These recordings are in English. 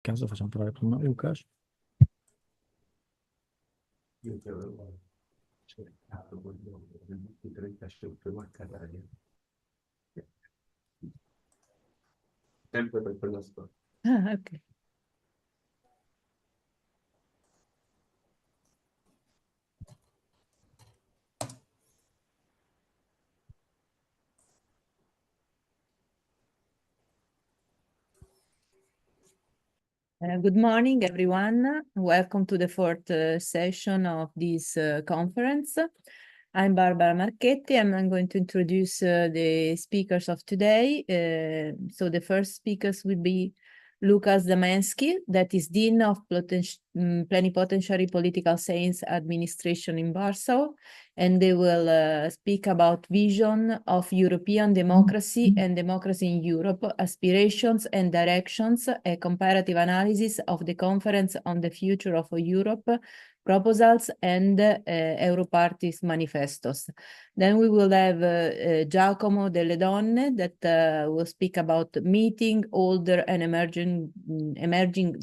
caso facciamo parlare prima Lucas. Io ti avevo cercato quello del 23 scelto a Catania. Sempre per quella storia. Ah, okay. Good morning, everyone. Welcome to the fourth session of this conference. I'm Barbara Marchetti, and I'm going to introduce the speakers of today. So the first speakers will be Lukasz Zamęski, that is Dean of Plenipotentiary Political Science Administration in Warsaw, and they will speak about vision of European democracy and democracy in Europe, aspirations and directions, a comparative analysis of the Conference on the Future of Europe, proposals and Europarty's manifestos. Then we will have Giacomo Delle Donne that will speak about meeting older and emerging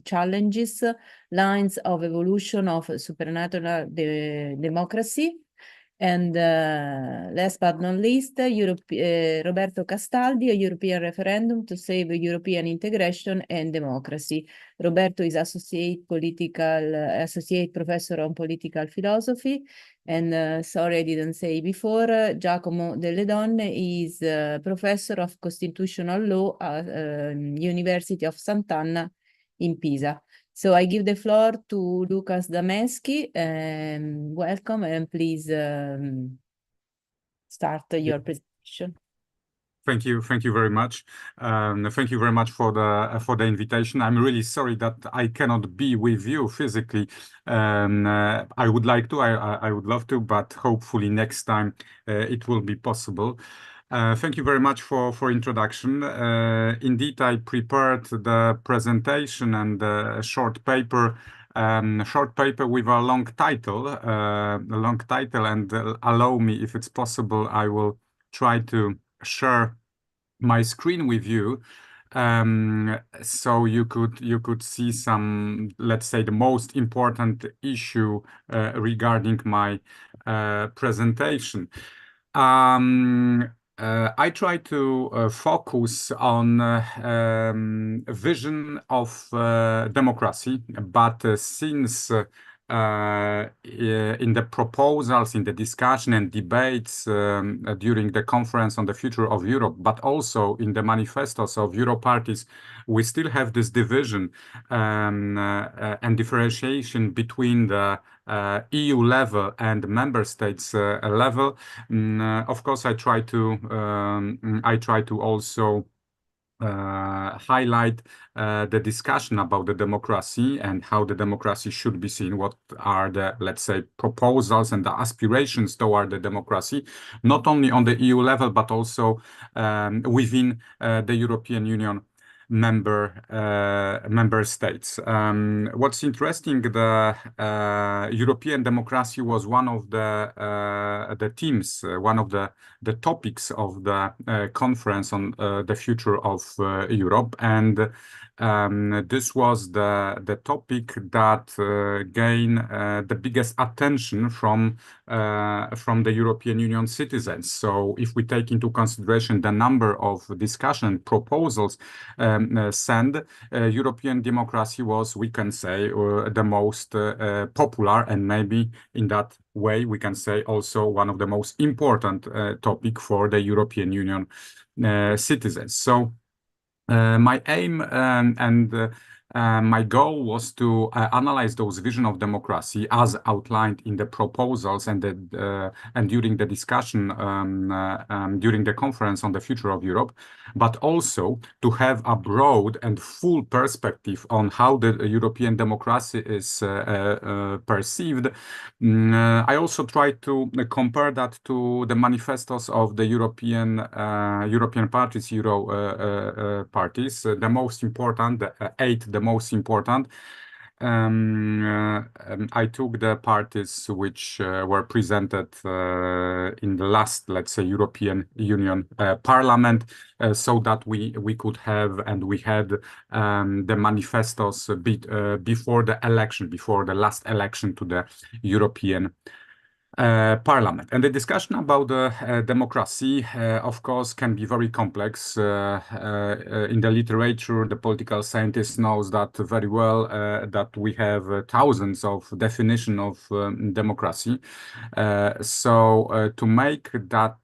challenges, lines of evolution of supernatural democracy. And last but not least, Roberto Castaldi, a European referendum to save European integration and democracy. Roberto is associate professor on political philosophy. And sorry, I didn't say before, Giacomo Delle Donne is professor of constitutional law at University of Sant'Anna in Pisa. So I give the floor to Lukasz Zamęski. Welcome, and please start your presentation. Thank you very much. Thank you very much for the invitation. I'm really sorry that I cannot be with you physically. I would like to, I would love to, but hopefully next time it will be possible. Thank you very much for introduction. Indeed, I prepared the presentation and a short paper with a long title, and allow me, if it's possible, I will try to share my screen with you, so you could see some, let's say, the most important issue regarding my presentation. I try to focus on a vision of democracy, but since in the proposals, in the discussion and debates during the Conference on the Future of Europe, but also in the manifestos of Europarties, we still have this division and differentiation between the EU level and member states level. Of course, I try to also highlight the discussion about the democracy and how the democracy should be seen. What are the, let's say, proposals and the aspirations toward the democracy, not only on the EU level, but also within the European Union member states. What's interesting, the European democracy was one of the themes, one of the topics of the conference on the future of Europe, and this was the topic that gained the biggest attention from the European Union citizens. So if we take into consideration the number of discussion proposals sent, European democracy was, we can say, the most popular, and maybe in that way we can say also one of the most important topic for the European Union citizens. So my aim and my goal was to analyze those vision of democracy as outlined in the proposals and during the discussion during the Conference on the Future of Europe, but also to have a broad and full perspective on how the European democracy is perceived. I also tried to compare that to the manifestos of the European parties, parties, the most important, the 8 the most important. I took the parties which were presented in the last, let's say, European Union Parliament, so that we could have, and we had the manifestos before the election, before the last election to the European Parliament. And the discussion about democracy, of course, can be very complex. In the literature, the political scientist knows that very well, that we have thousands of definitions of democracy. So to make that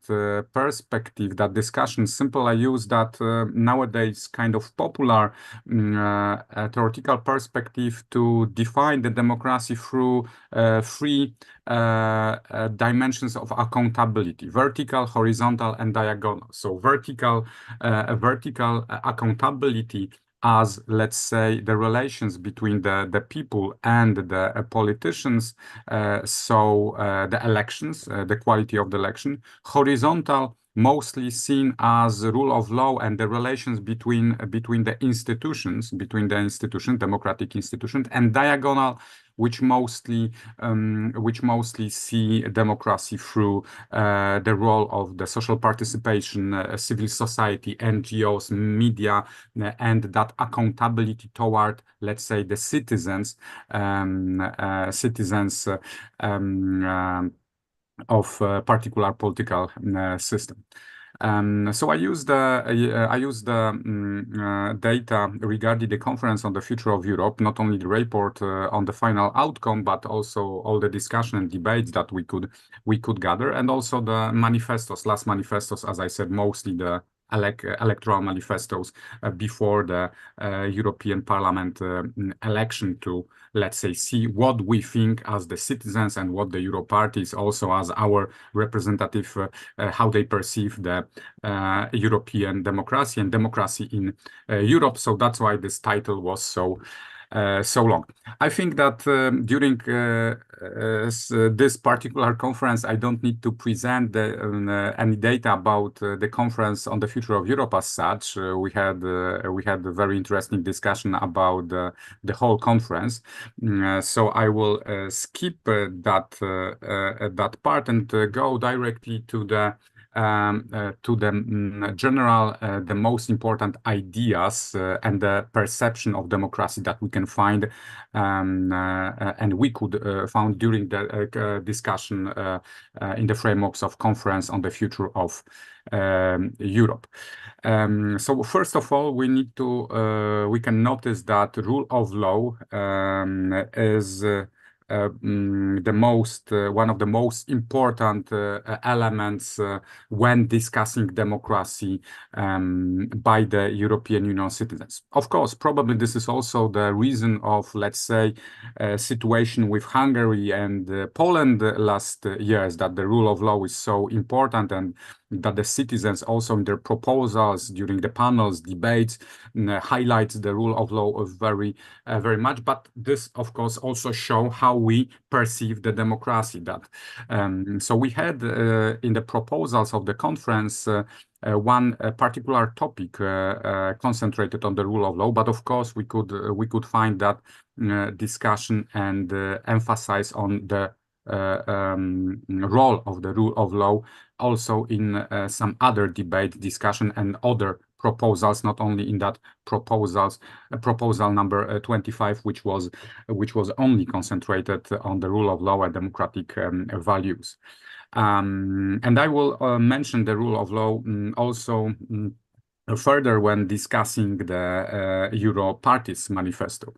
perspective, that discussion simple, I use that nowadays kind of popular theoretical perspective to define the democracy through three dimensions of accountability: vertical, horizontal, and diagonal. So vertical accountability as, let's say, the relations between the people and the politicians, the elections, the quality of the election. Horizontal, mostly seen as rule of law and the relations between the institutions, democratic institutions, and diagonal, which mostly see democracy through the role of the social participation, civil society, NGOs, media, and that accountability toward, let's say, the citizens, of a particular political system. So I use the data regarding the conference on the future of Europe, not only the report on the final outcome, but also all the discussion and debates that we could gather, and also the manifestos, last manifestos, as I said, mostly the electoral manifestos before the European Parliament election, to, let's say, see what we think as the citizens and what the Euro parties also as our representative, how they perceive the European democracy and democracy in Europe. So that's why this title was so long. I think that during this particular conference, I don't need to present any data about the conference on the future of Europe as such. We had a very interesting discussion about the whole conference. So I will skip that part and go directly to the general, the most important ideas and the perception of democracy that we can find, and we could found during the discussion in the frameworks of conference on the future of Europe. So first of all, we can notice that rule of law is one of the most important elements when discussing democracy by the European Union citizens. Of course, probably this is also the reason of, let's say, situation with Hungary and Poland last years, that the rule of law is so important, and that the citizens also in their proposals during the panels, debates, highlights the rule of law very much. But this, of course, also show how we perceive the democracy. So we had in the proposals of the conference one particular topic concentrated on the rule of law, but of course we could find that discussion and emphasize on the role of the rule of law also in some other debate, discussion, and other proposals, not only in that proposal number 25, which was only concentrated on the rule of law and democratic values. And I will mention the rule of law also further when discussing the Euro parties manifesto.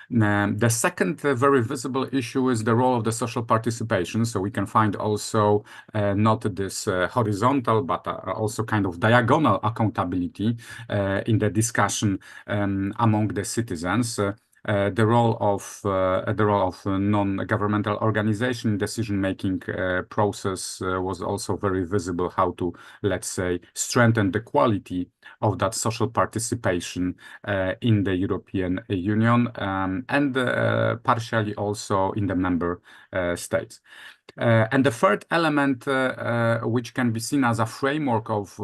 The second very visible issue is the role of the social participation. So we can find also not this horizontal, but also kind of diagonal accountability in the discussion among the citizens. The role of non-governmental organization decision-making process was also very visible. How to, let's say, strengthen the quality of that social participation in the European Union and partially also in the member states. And the third element, which can be seen as a framework of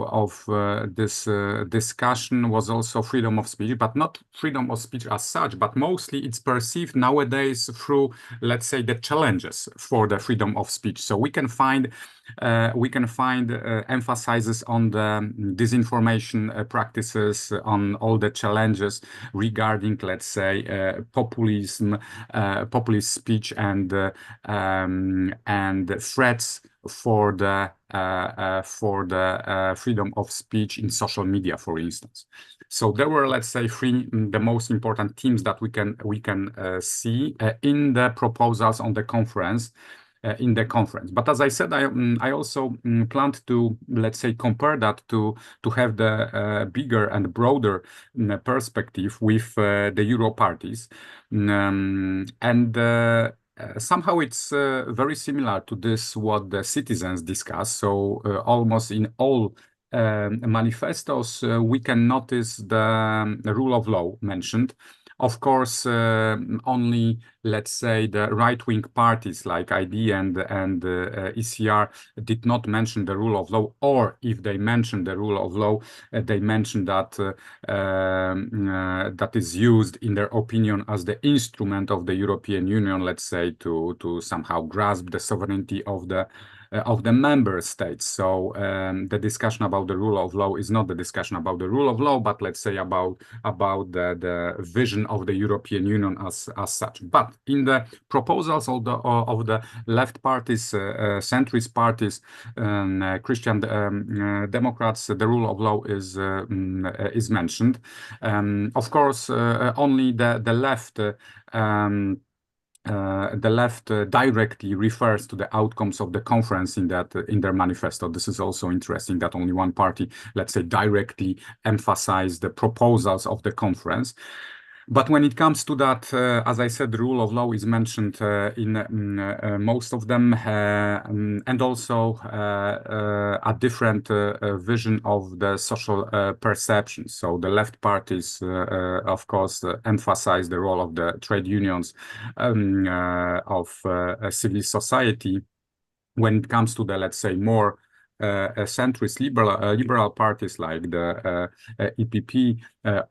this discussion, was also freedom of speech, but not freedom of speech as such, but mostly it's perceived nowadays through, let's say, the challenges for the freedom of speech. So we can find emphasizes on the disinformation practices, on all the challenges regarding, let's say, populism, populist speech, and threats for the freedom of speech in social media, for instance. So there were, let's say, the most important themes that we can see in the proposals on the conference. But as I said, I also planned to, let's say, compare that to have the bigger and broader perspective with the Euro parties, somehow it's very similar to this what the citizens discuss. So almost in all manifestos we can notice the rule of law mentioned. Of course, only, let's say, the right-wing parties like ID and ECR did not mention the rule of law, or if they mentioned the rule of law, they mentioned that that is used, in their opinion, as the instrument of the European Union, let's say, to somehow grasp the sovereignty of the member states. So the discussion about the rule of law is not the discussion about the rule of law, but let's say about the vision of the European Union as such. But in the proposals of the left parties, centrist parties, Christian Democrats, the rule of law is mentioned. Of course, only the left. The left directly refers to the outcomes of the conference in their manifesto. This is also interesting that only one party, let's say, directly emphasized the proposals of the conference. But when it comes to that, as I said, the rule of law is mentioned in most of them, and also a different vision of the social perception. So the left parties, of course, emphasize the role of the trade unions, of civil society. When it comes to the, let's say, more centrist liberal parties like the EPP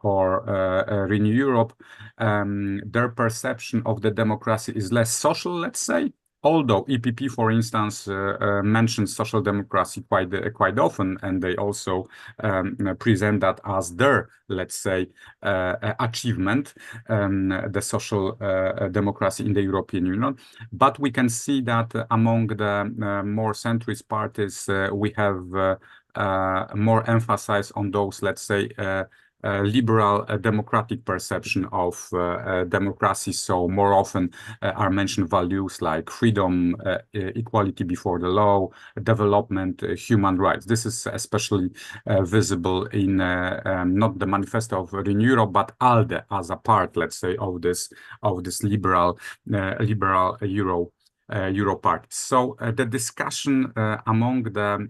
or Renew Europe, their perception of the democracy is less social, let's say. Although EPP, for instance, mentions social democracy quite often, and they also present that as their, let's say, achievement, the social democracy in the European Union. But we can see that among the more centrist parties, we have more emphasis on those, let's say, liberal democratic perception of democracy. So more often are mentioned values like freedom, equality before the law, development, human rights. This is especially visible in not the manifesto of Renew Europe, but ALDE as a part, let's say, of this liberal Euro parties. So the discussion among the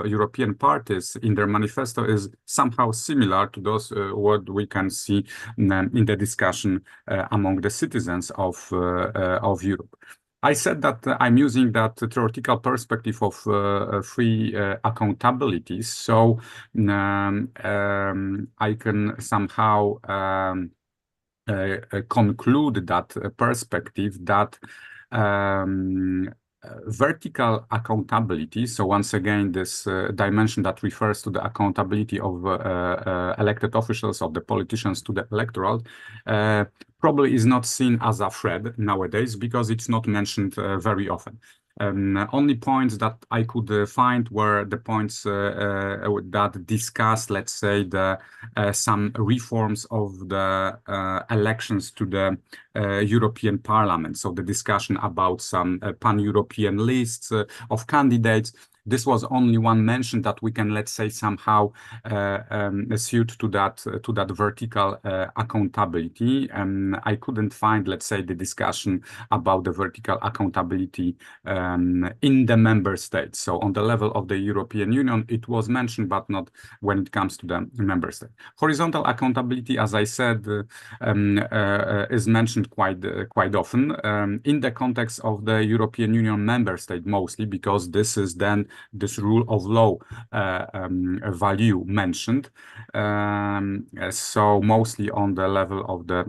European parties in their manifesto is somehow similar to those what we can see in the discussion among the citizens of Europe. I said that I'm using that theoretical perspective of free accountability, so I can somehow conclude that perspective that vertical accountability, so once again this dimension that refers to the accountability of elected officials, of the politicians to the electorate, probably is not seen as a threat nowadays because it's not mentioned very often. Only points that I could find were the points that discuss, let's say, some reforms of the elections to the European Parliament. So the discussion about some pan-European lists of candidates. this was only one mention that we can, let's say, somehow suit to that vertical accountability. I couldn't find, let's say, the discussion about the vertical accountability in the member states. So on the level of the European Union, it was mentioned, but not when it comes to the member state. Horizontal accountability, as I said, is mentioned quite often in the context of the European Union member state, mostly because this is then this rule of law value mentioned. So mostly on the level of the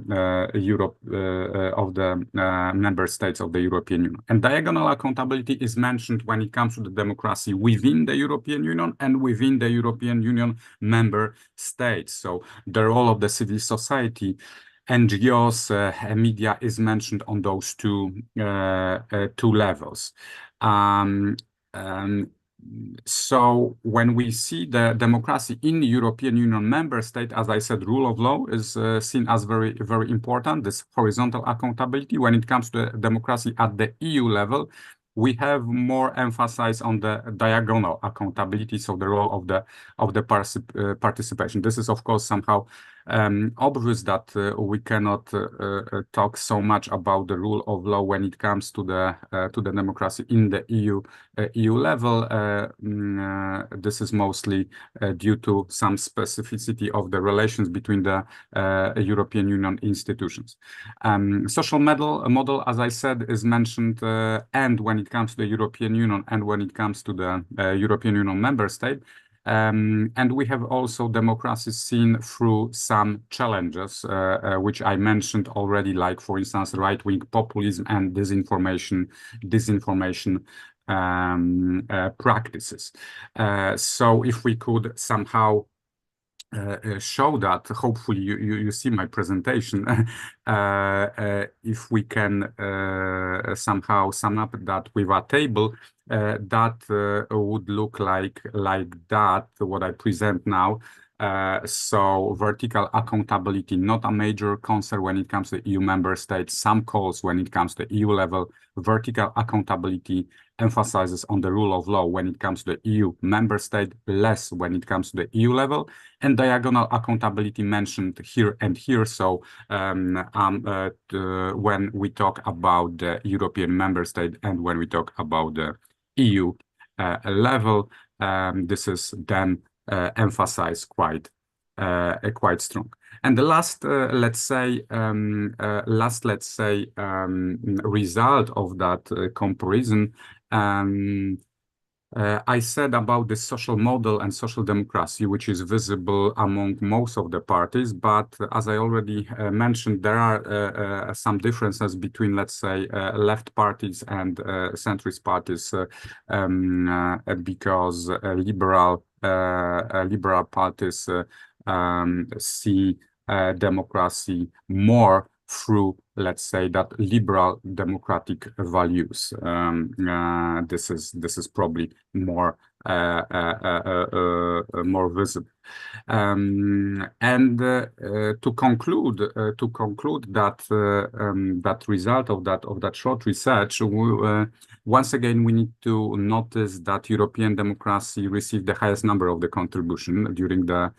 member states of the European Union. And diagonal accountability is mentioned when it comes to the democracy within the European Union and within the European Union member states. So the role of the civil society, NGOs, media is mentioned on those two levels. So when we see the democracy in the European Union member state, as I said, rule of law is seen as very, very important. This horizontal accountability, when it comes to democracy at the EU level, we have more emphasis on the diagonal accountability, so the role of the participation. This is, of course, somehow obvious that we cannot talk so much about the rule of law when it comes to the democracy in the EU level. This is mostly due to some specificity of the relations between the European Union institutions. Social model, as I said, is mentioned, and when it comes to the European Union and when it comes to the European Union member state. And we have also democracy seen through some challenges, which I mentioned already, like, for instance, right-wing populism and disinformation practices. So if we could somehow show that, hopefully you see my presentation, if we can somehow sum up that with a table, that would look like that, what I present now. So vertical accountability, not a major concern when it comes to EU member states, some calls when it comes to EU level. Vertical accountability emphasizes on the rule of law when it comes to the EU member state, less when it comes to the EU level, and diagonal accountability mentioned here and here. So when we talk about the European member state and when we talk about the EU level, this is then emphasized quite strong. And the last, let's say, result of that comparison, I said about the social model and social democracy, which is visible among most of the parties. But as I already mentioned, there are some differences between, let's say, left parties and centrist parties, because liberal parties see democracy more through, let's say, that liberal democratic values. This is probably more visible. And to conclude that that result of that short research, once again we need to notice that European democracy received the highest number of the contribution during the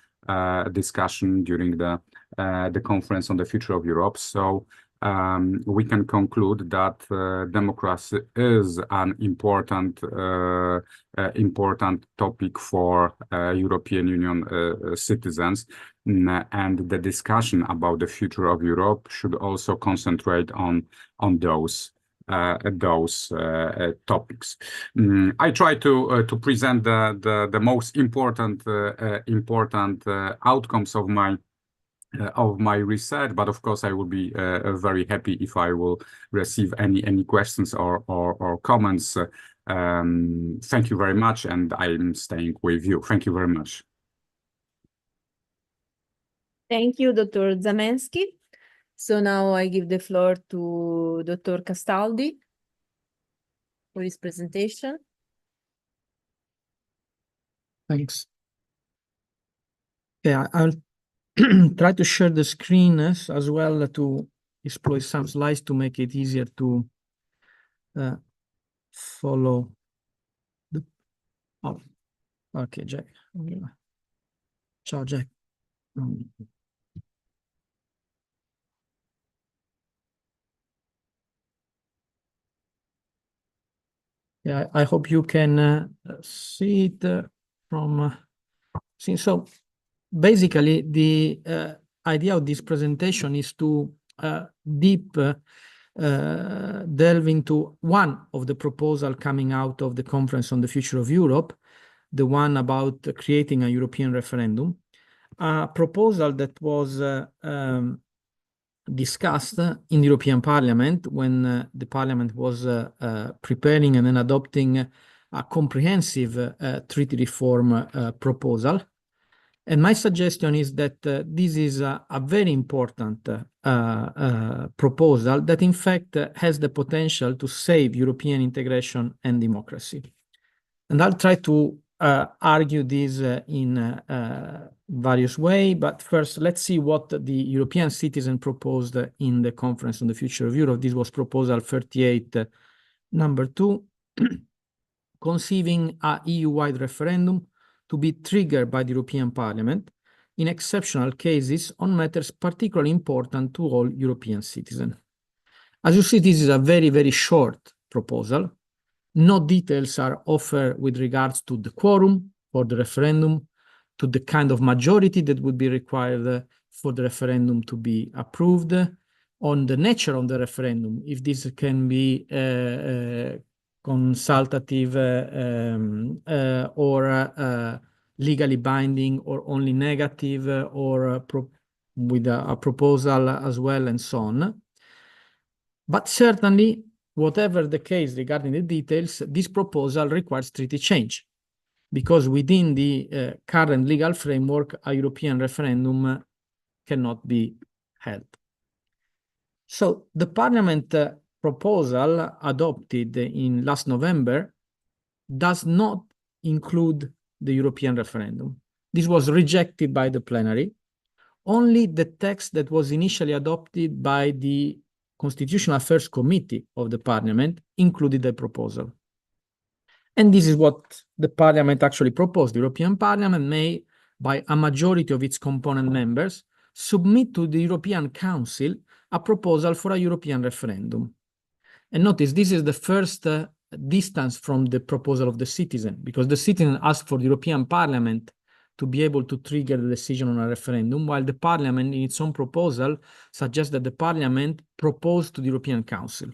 discussion during the conference on the future of Europe. So we can conclude that democracy is an important topic for European Union citizens, and the discussion about the future of Europe should also concentrate on those topics. I try to present the most important outcomes of my research, but of course I will be very happy if I will receive any questions or comments. Thank you very much, and I'm staying with you. Thank you very much. Thank you, Dr. Zamensky. So now I give the floor to Dr. Castaldi for his presentation. Thanks. Yeah, I'll try to share the screen as well to exploit some slides to make it easier to follow Oh, okay, Jack. Ciao, Jack. Yeah, I hope you can see it from. So basically, the idea of this presentation is to deep delve into one of the proposals coming out of the Conference on the Future of Europe, the one about creating a European referendum, a proposal that was discussed in the European Parliament when the Parliament was preparing and then adopting a comprehensive treaty reform proposal. And my suggestion is that this is a very important proposal that in fact has the potential to save European integration and democracy. And I'll try to argue this in various ways, but first let's see what the European citizen proposed in the Conference on the Future of Europe. This was proposal 38, number 2, conceiving a EU-wide referendum to be triggered by the European Parliament in exceptional cases on matters particularly important to all European citizens. As you see, this is a very, very short proposal. No details are offered with regards to the quorum for the referendum, to the kind of majority that would be required for the referendum to be approved, on the nature of the referendum, if this can be consultative or legally binding or only negative or with a proposal as well and so on. But certainly, whatever the case regarding the details, this proposal requires treaty change because within the current legal framework, a European referendum cannot be held. So the Parliament proposal adopted in last November does not include the European referendum. This was rejected by the plenary. Only the text that was initially adopted by the Constitutional Affairs Committee of the Parliament included the proposal. And this is what the Parliament actually proposed. The European Parliament may, by a majority of its component members, submit to the European Council a proposal for a European referendum. And notice, this is the first distance from the proposal of the citizen, because the citizen asked for the European Parliament to be able to trigger the decision on a referendum, while the Parliament, in its own proposal, suggests that the Parliament proposed to the European Council.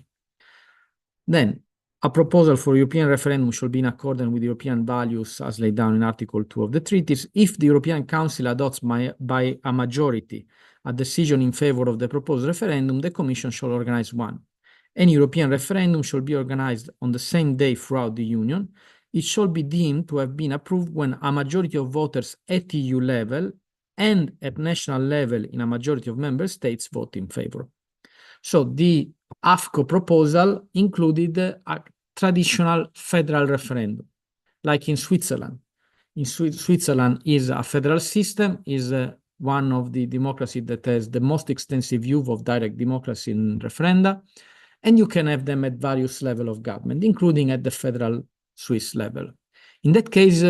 Then, a proposal for European referendum shall be in accordance with European values as laid down in Article 2 of the treaties. If the European Council adopts by a majority a decision in favor of the proposed referendum, the Commission shall organize one. Any European referendum shall be organized on the same day throughout the Union. It shall be deemed to have been approved when a majority of voters at EU level and at national level in a majority of member states vote in favor. So the AFCO proposal included a traditional federal referendum, like in Switzerland. In Switzerland is a federal system, is one of the democracies that has the most extensive view of direct democracy in referenda, and you can have them at various levels of government, including at the federal Swiss level. In that case,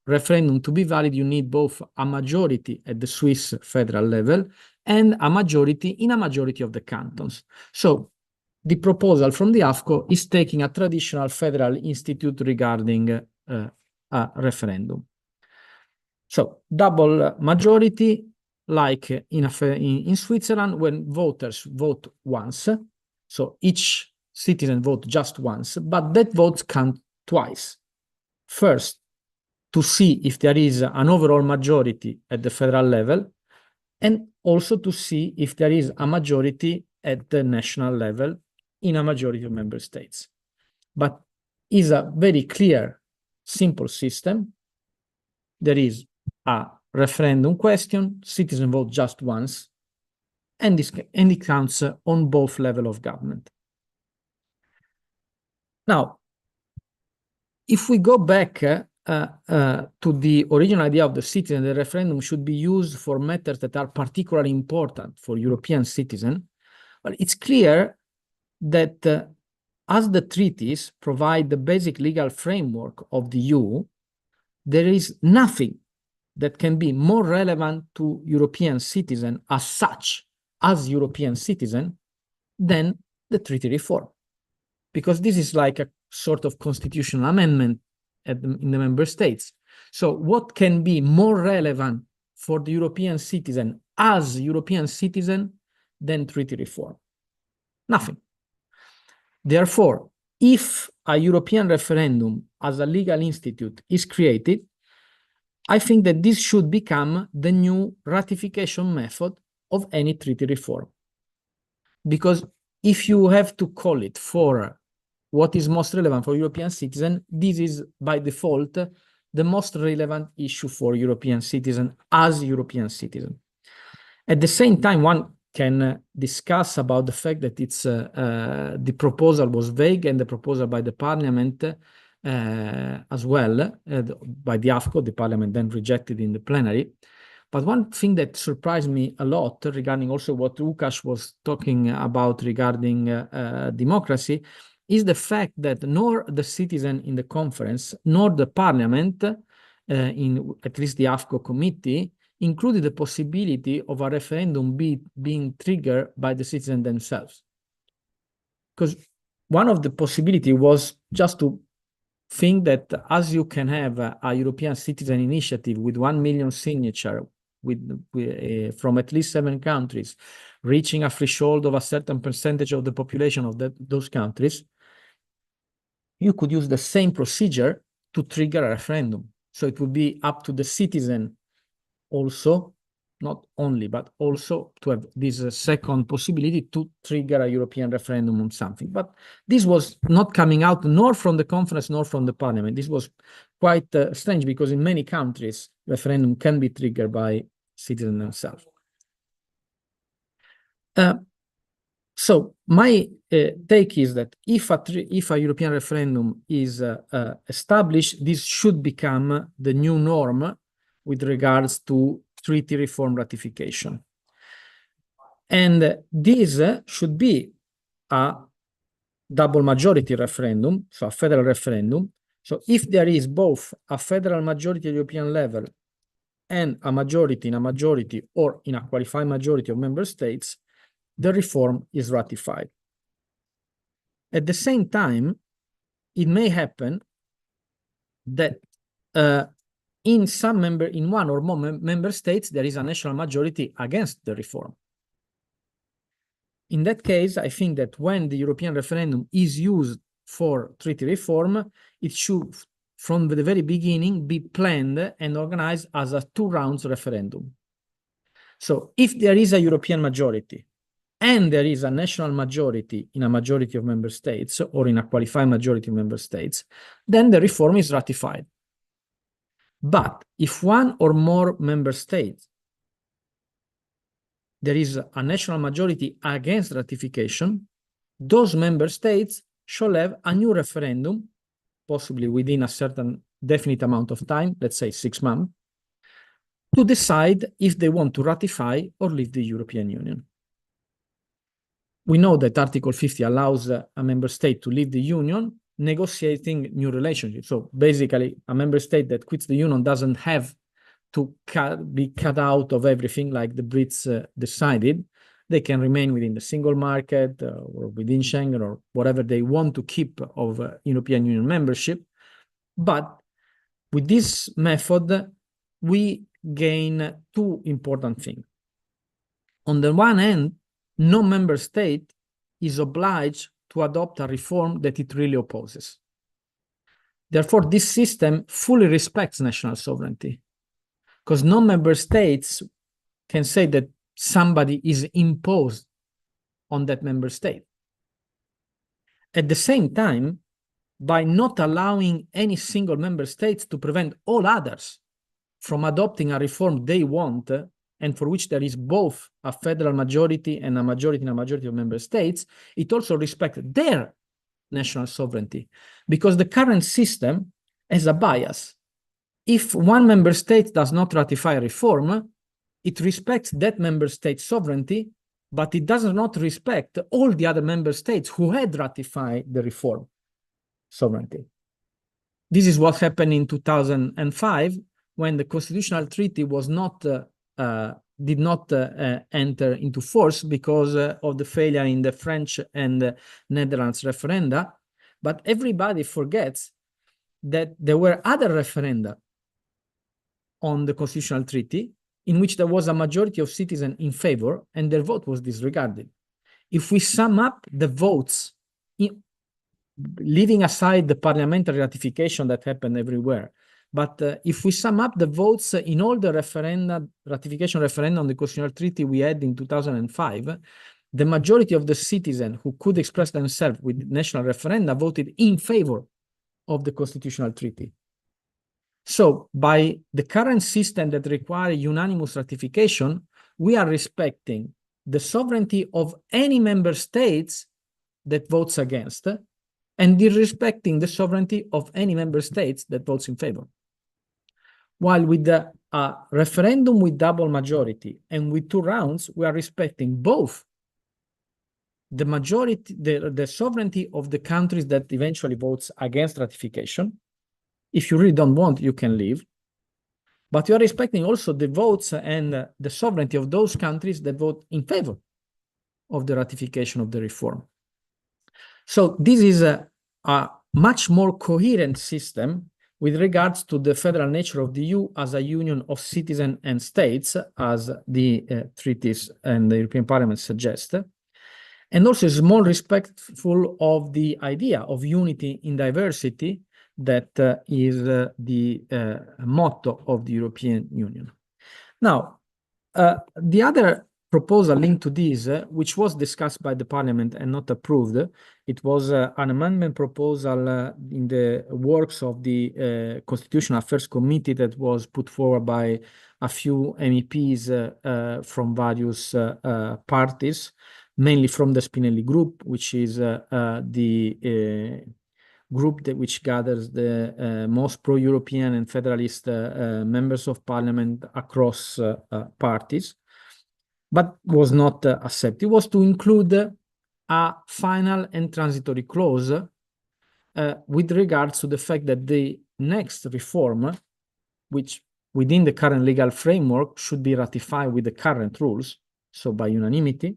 referendum to be valid, you need both a majority at the Swiss federal level and a majority in a majority of the cantons. So the proposal from the AFCO is taking a traditional federal institute regarding a referendum. So double majority, like in Switzerland, when voters vote once, so each citizen votes just once, but that vote counts twice. First, to see if there is an overall majority at the federal level, and also to see if there is a majority at the national level in a majority of member states. But it's a very clear, simple system. There is a referendum question, citizens vote just once, and it counts on both levels of government. Now, if we go back to the original idea of the citizen, the referendum should be used for matters that are particularly important for European citizens. But it's clear that as the treaties provide the basic legal framework of the EU, there is nothing that can be more relevant to European citizens as such, as European citizen, than the treaty reform. Because this is like a sort of constitutional amendment in the member states. So what can be more relevant for the European citizen as European citizen than treaty reform? Nothing. Therefore, if a European referendum as a legal institute is created, I think that this should become the new ratification method of any treaty reform. Because if you have to call it for what is most relevant for European citizens, this is by default the most relevant issue for European citizens as European citizens. At the same time, one can discuss about the fact that the proposal was vague and the proposal by the parliament as well, by the AFCO, the parliament then rejected in the plenary. But one thing that surprised me a lot regarding also what Łukasz was talking about regarding democracy is the fact that nor the citizen in the conference, nor the parliament, in at least the AFCO committee, included the possibility of a referendum being triggered by the citizens themselves. Because one of the possibility was just to think that as you can have a European citizen initiative with 1 million signature from at least 7 countries, reaching a threshold of a certain percentage of the population of those countries, you could use the same procedure to trigger a referendum. So it would be up to the citizen also, not only, but also to have this second possibility to trigger a European referendum on something. But this was not coming out nor from the conference nor from the parliament. This was quite strange because in many countries, referendum can be triggered by citizens themselves. So my take is that if a European referendum is established, this should become the new norm with regards to treaty reform ratification. And this should be a double majority referendum, so a federal referendum. So if there is both a federal majority at European level and a majority in a majority or in a qualified majority of member states, the reform is ratified. At the same time, it may happen that in one or more member states, there is a national majority against the reform. In that case, I think that when the European referendum is used for treaty reform, it should, from the very beginning, be planned and organized as a 2 rounds referendum. So if there is a European majority and there is a national majority in a majority of member states or in a qualified majority of member states, then the reform is ratified. But if one or more member states, there is a national majority against ratification, those member states shall have a new referendum, possibly within a certain definite amount of time, let's say 6 months, to decide if they want to ratify or leave the European Union. We know that Article 50 allows a member state to leave the Union, negotiating new relationships. So basically, a member state that quits the Union doesn't have to be cut out of everything like the Brits decided. They can remain within the single market or within Schengen or whatever they want to keep of European Union membership. But with this method, we gain 2 important things. On the one hand, no member state is obliged to adopt a reform that it really opposes. Therefore, this system fully respects national sovereignty, because no member states can say that somebody is imposed on that member state. At the same time, by not allowing any single member state to prevent all others from adopting a reform they want, and for which there is both a federal majority and a majority in a majority of member states, it also respects their national sovereignty, because the current system has a bias. If one member state does not ratify a reform, it respects that member state's sovereignty, but it does not respect all the other member states who had ratified the reform sovereignty. This is what happened in 2005 when the constitutional treaty was not did not enter into force because of the failure in the French and Netherlands referenda. But everybody forgets that there were other referenda on the constitutional treaty in which there was a majority of citizens in favor and their vote was disregarded. If we sum up the votes, leaving aside the parliamentary ratification that happened everywhere, but if we sum up the votes in all the ratification referenda on the constitutional treaty we had in 2005, the majority of the citizens who could express themselves with national referenda voted in favor of the constitutional treaty. So by the current system that requires unanimous ratification, we are respecting the sovereignty of any member states that votes against and disrespecting the sovereignty of any member states that votes in favor. While with the referendum with double majority and with 2 rounds, we are respecting both the majority, the sovereignty of the countries that eventually votes against ratification. If you really don't want, you can leave. But you are respecting also the votes and the sovereignty of those countries that vote in favor of the ratification of the reform. So this is a much more coherent system with regards to the federal nature of the EU as a union of citizens and states, as the treaties and the European Parliament suggest, and also is more respectful of the idea of unity in diversity that is the motto of the European Union. Now, the other proposal linked to this, which was discussed by the Parliament and not approved, it was an amendment proposal in the works of the Constitutional Affairs Committee that was put forward by a few MEPs from various parties, mainly from the Spinelli Group, which is the group which gathers the most pro-European and federalist members of parliament across parties, but was not accepted. It was to include a final and transitory clause with regards to the fact that the next reform, which within the current legal framework should be ratified with the current rules, so by unanimity,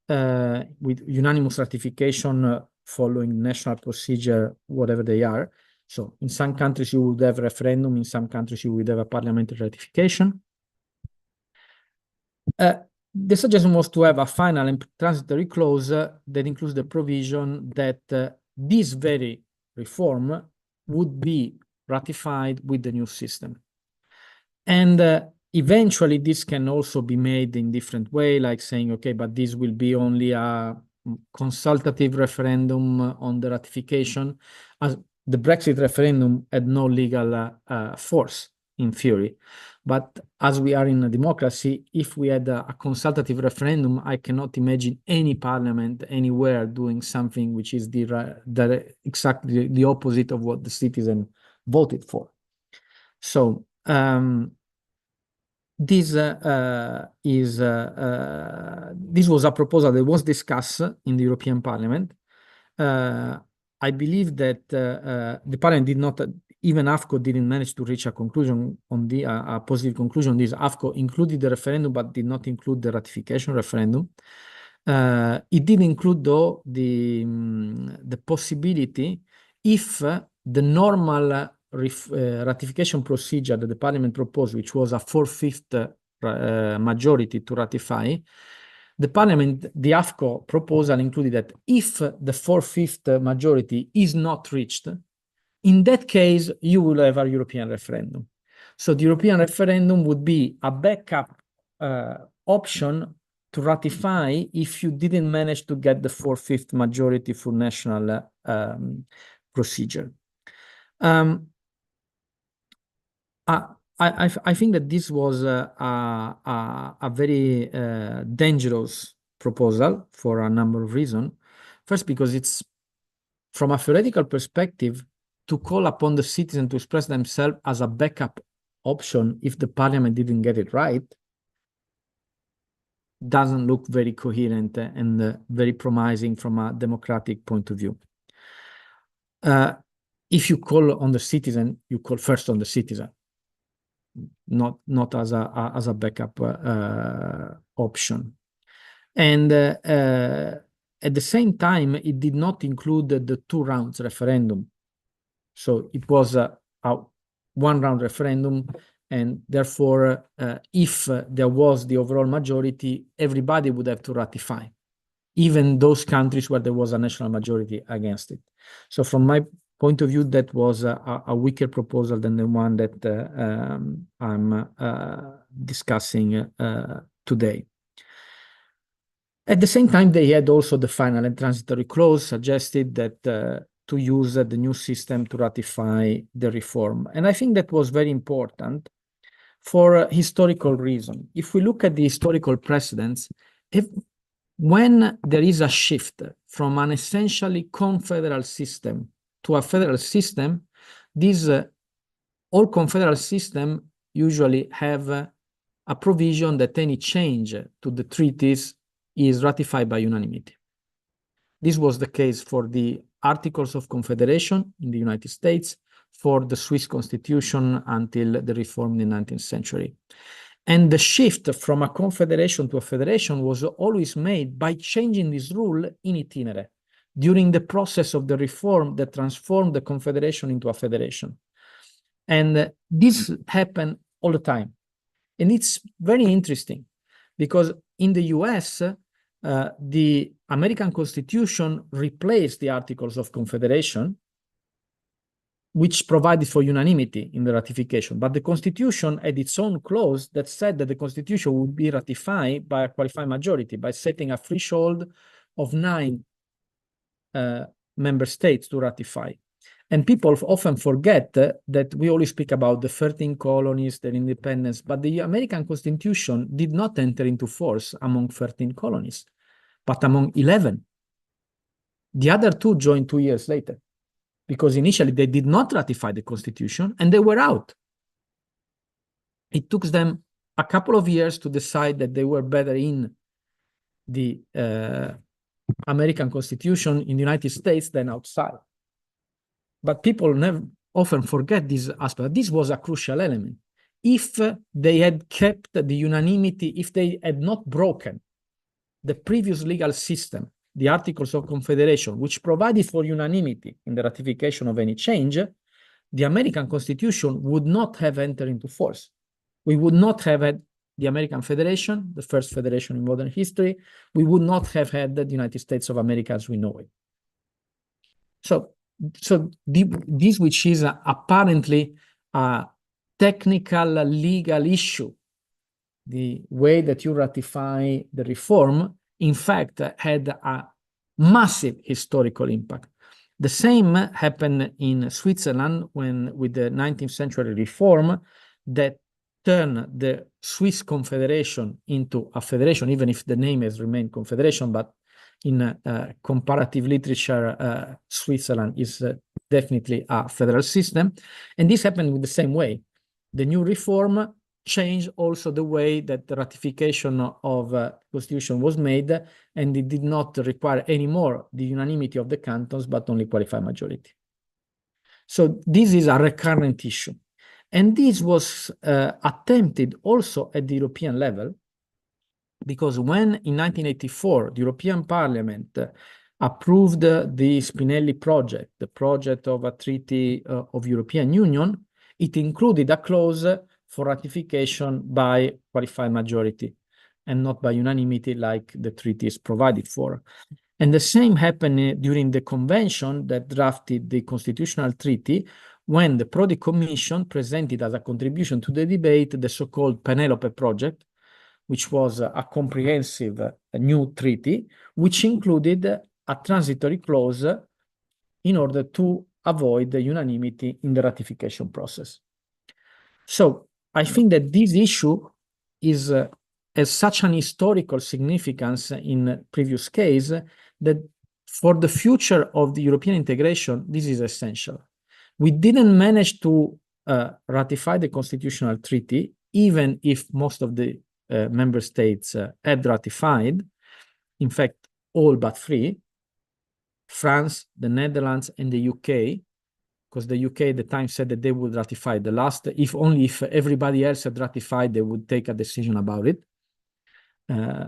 with unanimous ratification following national procedure, whatever they are. So in some countries you would have referendum, in some countries you would have a parliamentary ratification. The suggestion was to have a final and transitory clause that includes the provision that this very reform would be ratified with the new system. And eventually this can also be made in different way, like saying, okay, but this will be only a consultative referendum on the ratification, as the Brexit referendum had no legal force in theory. But as we are in a democracy, if we had a consultative referendum, I cannot imagine any parliament anywhere doing something which is exactly the opposite of what the citizen voted for. So this was a proposal that was discussed in the European Parliament. I believe that the Parliament did not, even AFCO didn't manage to reach a conclusion on a positive conclusion on this. AFCO included the referendum, but did not include the ratification referendum. It did include, though, the possibility if the normal ratification procedure that the Parliament proposed, which was a 4/5 majority to ratify, the AFCO proposal included that if the 4/5 majority is not reached, in that case, you will have a European referendum. So the European referendum would be a backup option to ratify if you didn't manage to get the 4/5 majority for national procedure. I think that this was a very dangerous proposal for a number of reasons. First, because it's, from a theoretical perspective, to call upon the citizen to express themselves as a backup option if the Parliament didn't get it right, doesn't look very coherent and very promising from a democratic point of view. if you call on the citizen, you call first on the citizen, not as a backup option. And at the same time, it did not include the 2 rounds referendum. So it was a 1-round referendum, and therefore, if there was the overall majority, everybody would have to ratify, even those countries where there was a national majority against it. So from my point of view, that was a weaker proposal than the one that I'm discussing today. At the same time, they had also the final and transitory clause suggested that to use the new system to ratify the reform. And I think that was very important for a historical reason. If we look at the historical precedents, when there is a shift from an essentially confederal system to a federal system, these all confederal systems usually have a provision that any change to the treaties is ratified by unanimity. This was the case for the Articles of Confederation in the United States, for the Swiss Constitution until the reform in the 19th century. And the shift from a confederation to a federation was always made by changing this rule in itinere during the process of the reform that transformed the confederation into a federation. And this happened all the time. And it's very interesting because in the US, the American Constitution replaced the Articles of Confederation, which provided for unanimity in the ratification. But the Constitution had its own clause that said that the Constitution would be ratified by a qualified majority, by setting a threshold of 9 member states to ratify. And people often forget that we always speak about the 13 colonies, their independence, but the American Constitution did not enter into force among 13 colonies, but among 11. The other 2 joined 2 years later, because initially they did not ratify the Constitution and they were out. It took them a couple of years to decide that they were better in the American Constitution in the United States than outside. But people often forget this aspect. This was a crucial element. If they had kept the unanimity, if they had not broken the previous legal system, the Articles of Confederation, which provided for unanimity in the ratification of any change, the American Constitution would not have entered into force. We would not have had the American Federation, the first federation in modern history. We would not have had the United States of America as we know it. So this, which is apparently a technical legal issue, the way that you ratify the reform, in fact, had a massive historical impact. The same happened in Switzerland with the 19th century reform that turned the Swiss Confederation into a federation, even if the name has remained Confederation, but in comparative literature, Switzerland is definitely a federal system. And this happened with the same way. The new reform changed also the way that the ratification of the Constitution was made, and it did not require anymore the unanimity of the cantons, but only qualified majority. So this is a recurrent issue. And this was attempted also at the European level, because when in 1984, the European Parliament approved the Spinelli project, the project of a treaty of European Union, it included a clause for ratification by qualified majority and not by unanimity like the treaty is provided for. And the same happened during the convention that drafted the constitutional treaty, when the Prodi Commission presented as a contribution to the debate the so-called Penelope project, which was a comprehensive new treaty, which included a transitory clause in order to avoid the unanimity in the ratification process. So I think that this issue is has such an historical significance in previous case that for the future of the European integration, this is essential. We didn't manage to ratify the constitutional treaty, even if most of the member states had ratified, in fact, all but 3, France, the Netherlands, and the UK. because the UK at the time said that they would ratify the last, if only if everybody else had ratified, they would take a decision about it.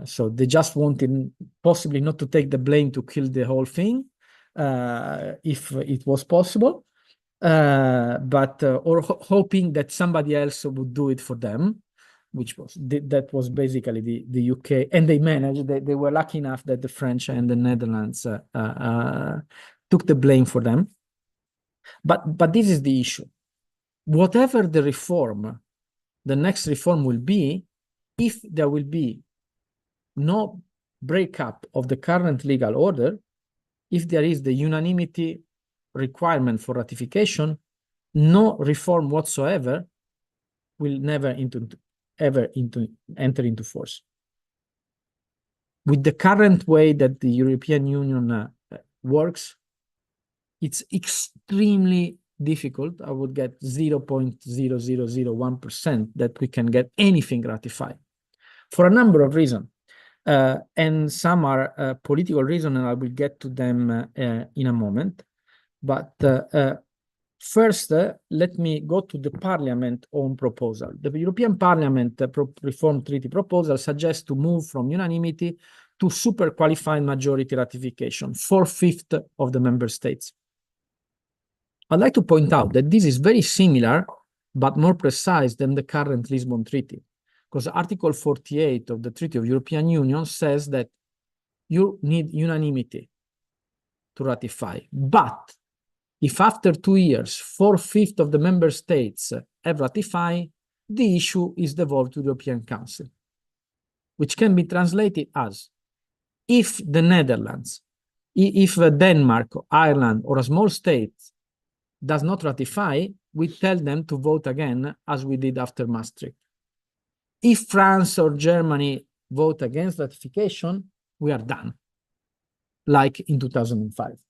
So they just wanted possibly not to take the blame to kill the whole thing, if it was possible, or hoping that somebody else would do it for them, which was that was basically the UK, and they managed. They were lucky enough that the French and the Netherlands took the blame for them. But this is the issue. Whatever the reform, the next reform will be, if there will be no breakup of the current legal order, if there is the unanimity requirement for ratification, no reform whatsoever will never enter into force. With the current way that the European Union works, it's extremely difficult. I would get 0.0001% that we can get anything ratified for a number of reasons. And some are political reasons, and I will get to them in a moment. But first, let me go to the Parliament own proposal. The European Parliament Reform Treaty proposal suggests to move from unanimity to super qualified majority ratification, 4/5 of the member states. I'd like to point out that this is very similar, but more precise than the current Lisbon Treaty, because Article 48 of the Treaty of European Union says that you need unanimity to ratify. But if after 2 years, 4/5 of the member states have ratified, the issue is devolved to the European Council, which can be translated as, if the Netherlands, if Denmark, or Ireland, or a small state does not ratify, we tell them to vote again, as we did after Maastricht. If France or Germany vote against ratification, we are done, like in 2005.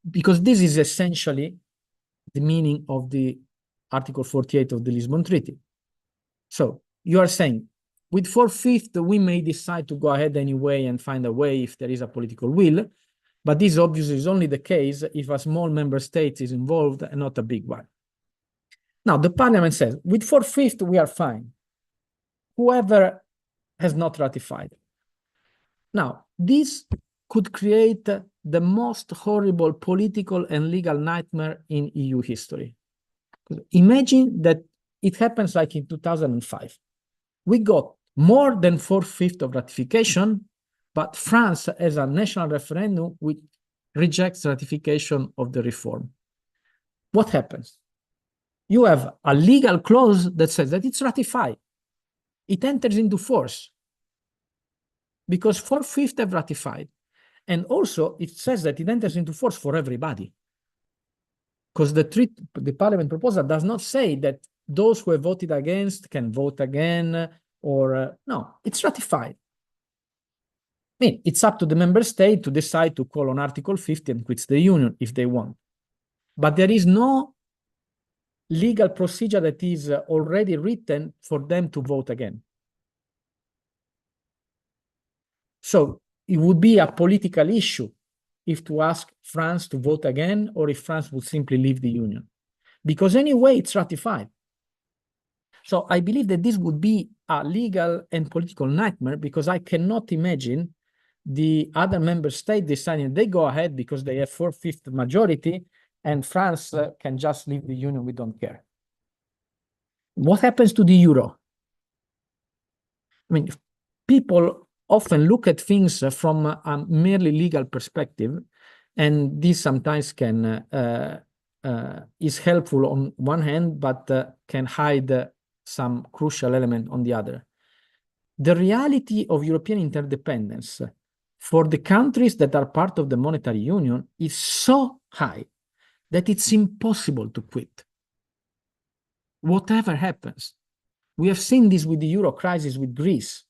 Because this is essentially the meaning of the Article 48 of the Lisbon Treaty. So you are saying, with 4/5, we may decide to go ahead anyway and find a way if there is a political will, but this obviously is only the case if a small member state is involved and not a big one. Now, the Parliament says, with 4/5, we are fine. Whoever has not ratified. Now, this could create the most horrible political and legal nightmare in EU history. Imagine that it happens like in 2005. We got more than 4/5 of ratification, but France has a national referendum which rejects ratification of the reform. What happens? You have a legal clause that says that it's ratified. It enters into force because 4/5 have ratified. And also it says that it enters into force for everybody. Because the Parliament proposal does not say that those who have voted against can vote again, or no, it's ratified. I mean, it's up to the member state to decide to call on Article 50 and quit the union if they want. But there is no legal procedure that is already written for them to vote again. So it would be a political issue if to ask France to vote again, or if France would simply leave the union. Because anyway, it's ratified. So I believe that this would be a legal and political nightmare, because I cannot imagine the other member state deciding they go ahead because they have 4/5 majority, and France can just leave the union, we don't care. What happens to the euro? I mean, people often look at things from a merely legal perspective, and this sometimes can is helpful on one hand, but can hide some crucial element on the other. The reality of European interdependence for the countries that are part of the monetary union is so high that it's impossible to quit. Whatever happens. We have seen this with the euro crisis with Greece.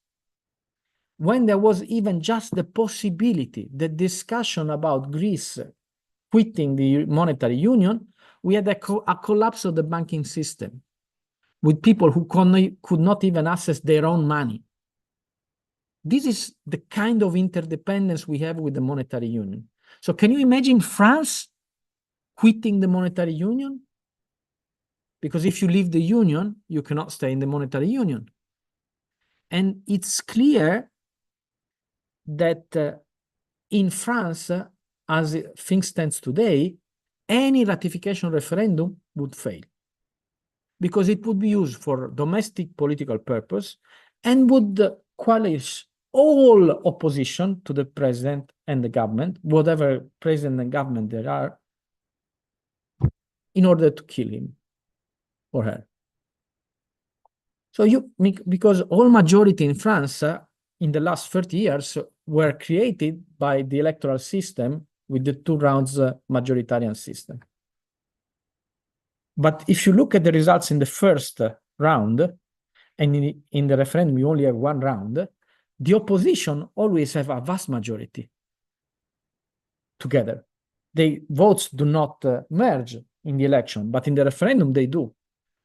When there was even just the possibility, the discussion about Greece quitting the monetary union, we had a collapse of the banking system with people who could not even access their own money. This is the kind of interdependence we have with the monetary union. So can you imagine France quitting the monetary union? Because if you leave the union, you cannot stay in the monetary union. And it's clear that in France, as things stand today, any ratification referendum would fail because it would be used for domestic political purpose and would qualish all opposition to the president and the government, whatever president and government there are, in order to kill him or her. So because all majority in France in the last 30 years were created by the electoral system with the 2 rounds majoritarian system. But if you look at the results in the first round, and in the referendum you only have 1 round, the opposition always have a vast majority together. The votes do not merge in the election, but in the referendum they do,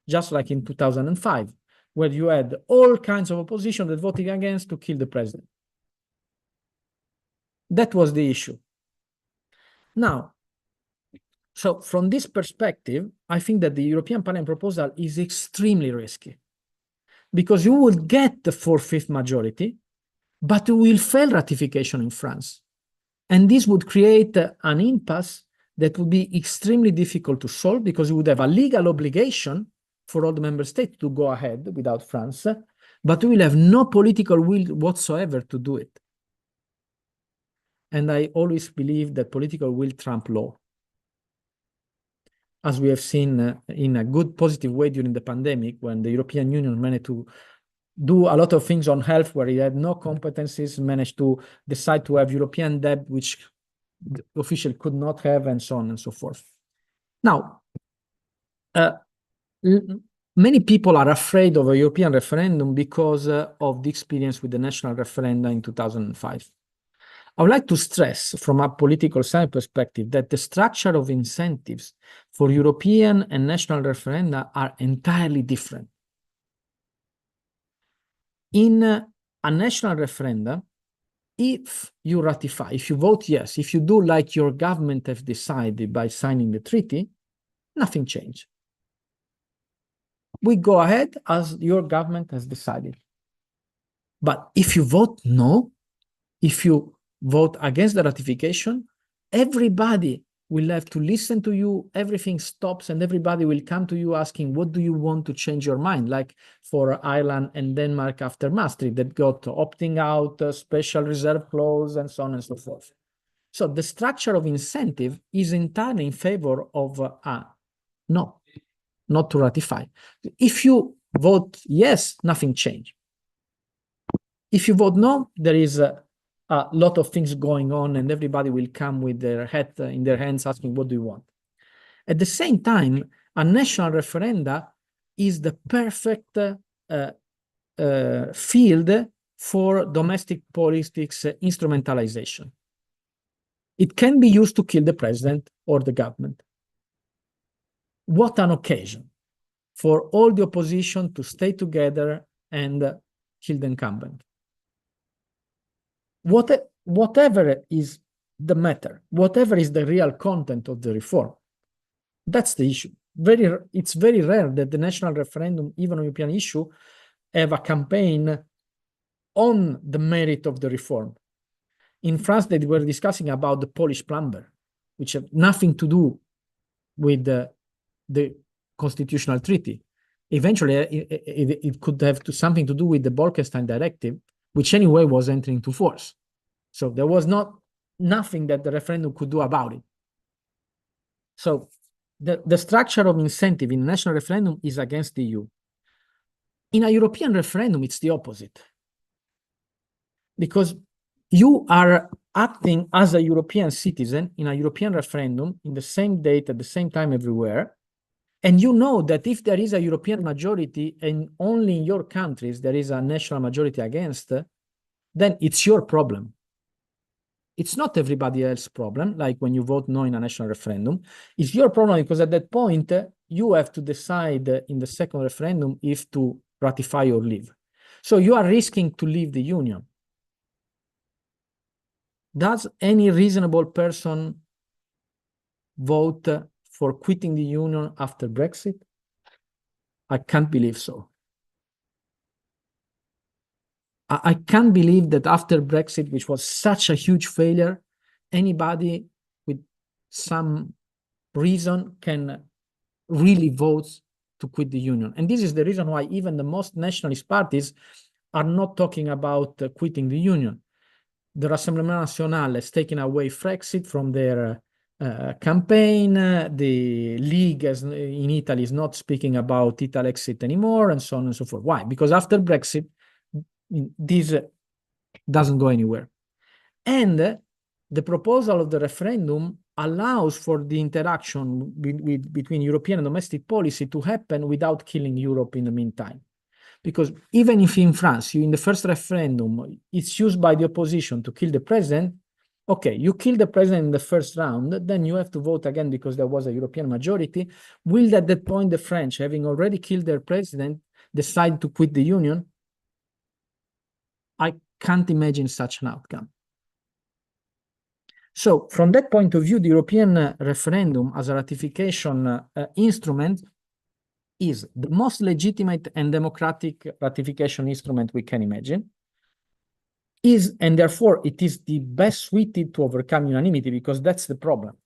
just like in 2005, where you had all kinds of opposition that voted against to kill the president. That was the issue. Now, so from this perspective, I think that the European Parliament proposal is extremely risky because you will get the 4/5 majority, but you will fail ratification in France. And this would create an impasse that would be extremely difficult to solve because you would have a legal obligation for all the member states to go ahead without France, but we will have no political will whatsoever to do it. And I always believe that political will trump law. As we have seen in a good positive way during the pandemic, when the European Union managed to do a lot of things on health where it had no competencies, managed to decide to have European debt, which the official could not have, and so on and so forth. Now, many people are afraid of a European referendum because of the experience with the national referenda in 2005. I would like to stress from a political science perspective that the structure of incentives for European and national referenda are entirely different. In a national referenda, if you ratify, if you vote yes, if you do like your government have decided by signing the treaty, nothing changed. We go ahead as your government has decided. But if you vote no, if you vote against the ratification, everybody will have to listen to you, everything stops, and everybody will come to you asking, what do you want to change your mind? Like for Ireland and Denmark after Maastricht, that got opting out, special reserve clause, and so on and so forth. So the structure of incentive is entirely in favor of no, not to ratify. If you vote yes, nothing changed. If you vote no, there is a lot of things going on, and everybody will come with their head in their hands asking, what do you want? At the same time, a national referenda is the perfect field for domestic politics instrumentalization. It can be used to kill the president or the government. What an occasion for all the opposition to stay together and kill the incumbent. Whatever is the matter, whatever is the real content of the reform, that's the issue. It's very rare that the national referendum, even on European issue, have a campaign on the merit of the reform. In France, they were discussing about the Polish plumber, which have nothing to do with the constitutional treaty. Eventually, it could have something to do with the Bolkestein Directive, which anyway was entering into force. So there was nothing that the referendum could do about it. So the structure of incentive in a national referendum is against the EU. In a European referendum, it's the opposite. Because you are acting as a European citizen in a European referendum in the same date at the same time everywhere. And you know that if there is a European majority and only in your countries there is a national majority against, then it's your problem. It's not everybody else's problem, like when you vote no in a national referendum. It's your problem because at that point, you have to decide in the second referendum if to ratify or leave. So you are risking to leave the union. Does any reasonable person vote for quitting the Union after Brexit? I can't believe so. I can't believe that after Brexit, which was such a huge failure, anybody with some reason can really vote to quit the Union. And this is the reason why even the most nationalist parties are not talking about quitting the Union. The Rassemblement National has taken away Frexit from their campaign. The League in Italy is not speaking about Italexit anymore, and so on and so forth. Why? Because after Brexit, this doesn't go anywhere. And the proposal of the referendum allows for the interaction between European and domestic policy to happen without killing Europe in the meantime. Because even if in France, in the first referendum, it's used by the opposition to kill the president, okay, you kill the president in the first round, then you have to vote again because there was a European majority. Will at that point the French, having already killed their president, decide to quit the Union? I can't imagine such an outcome. So from that point of view, the European referendum as a ratification instrument is the most legitimate and democratic ratification instrument we can imagine. And therefore, it is the best suited to overcome unanimity, because that's the problem.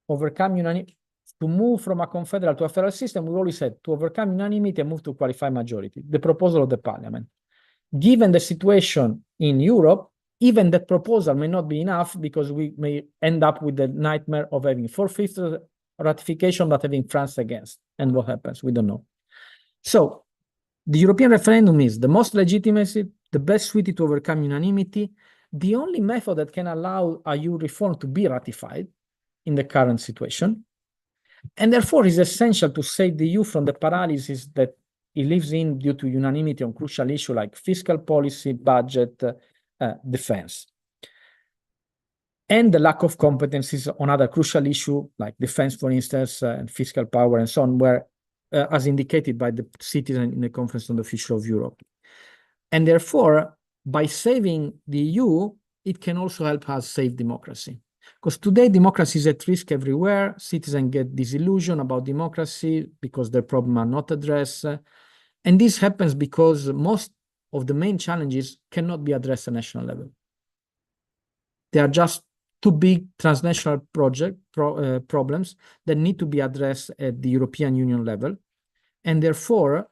Overcome unanimity, to move from a confederal to a federal system, we always said to overcome unanimity and move to qualified majority, the proposal of the parliament. Given the situation in Europe, even that proposal may not be enough, because we may end up with the nightmare of having 4/5 ratification, but having France against. And what happens? We don't know. So the European referendum is the most legitimacy, the best suited to overcome unanimity, the only method that can allow a EU reform to be ratified in the current situation, and therefore is essential to save the EU from the paralysis that it lives in due to unanimity on crucial issues like fiscal policy, budget, defense, and the lack of competencies on other crucial issues like defense, for instance, and fiscal power and so on, where, as indicated by the citizen in the Conference on the Future of Europe. And therefore, by saving the EU, it can also help us save democracy. Because today, democracy is at risk everywhere. Citizens get disillusioned about democracy because their problems are not addressed. And this happens because most of the main challenges cannot be addressed at national level. They are just too big transnational problems that need to be addressed at the European Union level. And therefore,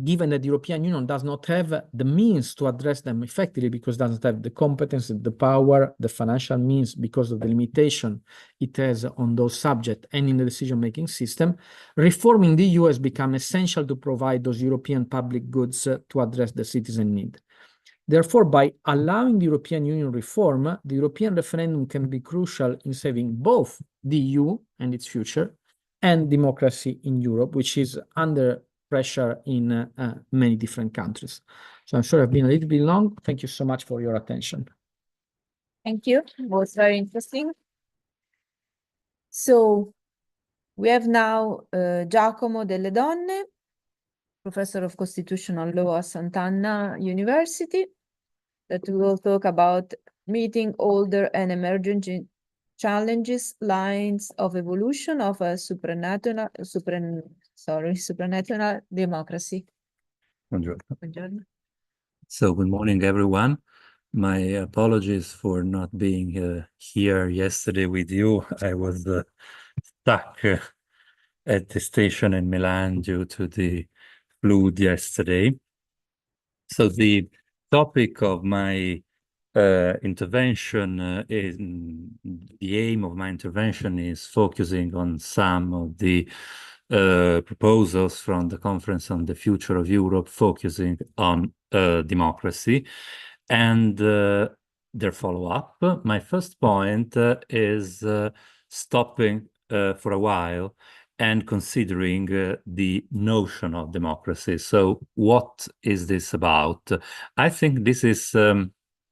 given that the European Union does not have the means to address them effectively, because it doesn't have the competence, the power, the financial means, because of the limitation it has on those subjects and in the decision-making system, reforming the EU has become essential to provide those European public goods to address the citizen need. Therefore, by allowing the European Union reform, the European referendum can be crucial in saving both the EU and its future and democracy in Europe, which is under pressure in many different countries. So I'm sorry I've been a little bit long. Thank you so much for your attention. Thank you. It was very interesting. So we have now Giacomo Delle Donne, Professor of Constitutional Law at Sant'Anna University, that will talk about meeting older and emerging challenges, lines of evolution of a supranational democracy. Buongiorno. Buongiorno. So good morning, everyone. My apologies for not being here yesterday with you. I was stuck at the station in Milan due to the flood yesterday. So the topic of my intervention is the aim of my intervention is focusing on some of the proposals from the Conference on the Future of Europe, focusing on democracy and their follow-up. My first point is stopping for a while and considering the notion of democracy. So what is this about? I think this is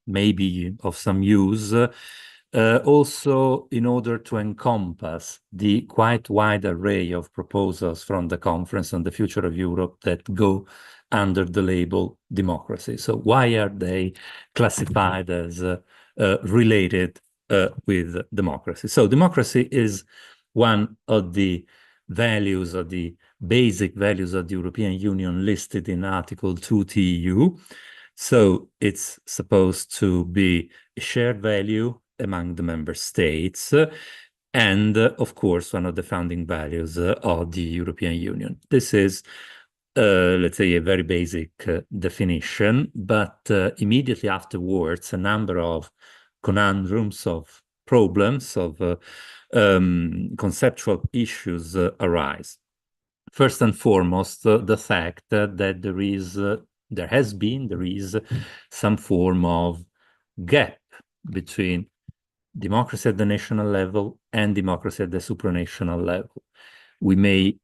maybe of some use also in order to encompass the quite wide array of proposals from the Conference on the Future of Europe that go under the label democracy. So why are they classified as related with democracy? So democracy is one of the values, of the basic values of the European Union listed in Article 2 TEU. So it's supposed to be a shared value among the member states, and of course, one of the founding values of the European Union. This is, let's say, a very basic definition, but immediately afterwards, a number of conundrums, of problems, of conceptual issues arise. First and foremost, the fact that there is some form of gap between democracy at the national level and democracy at the supranational level. We may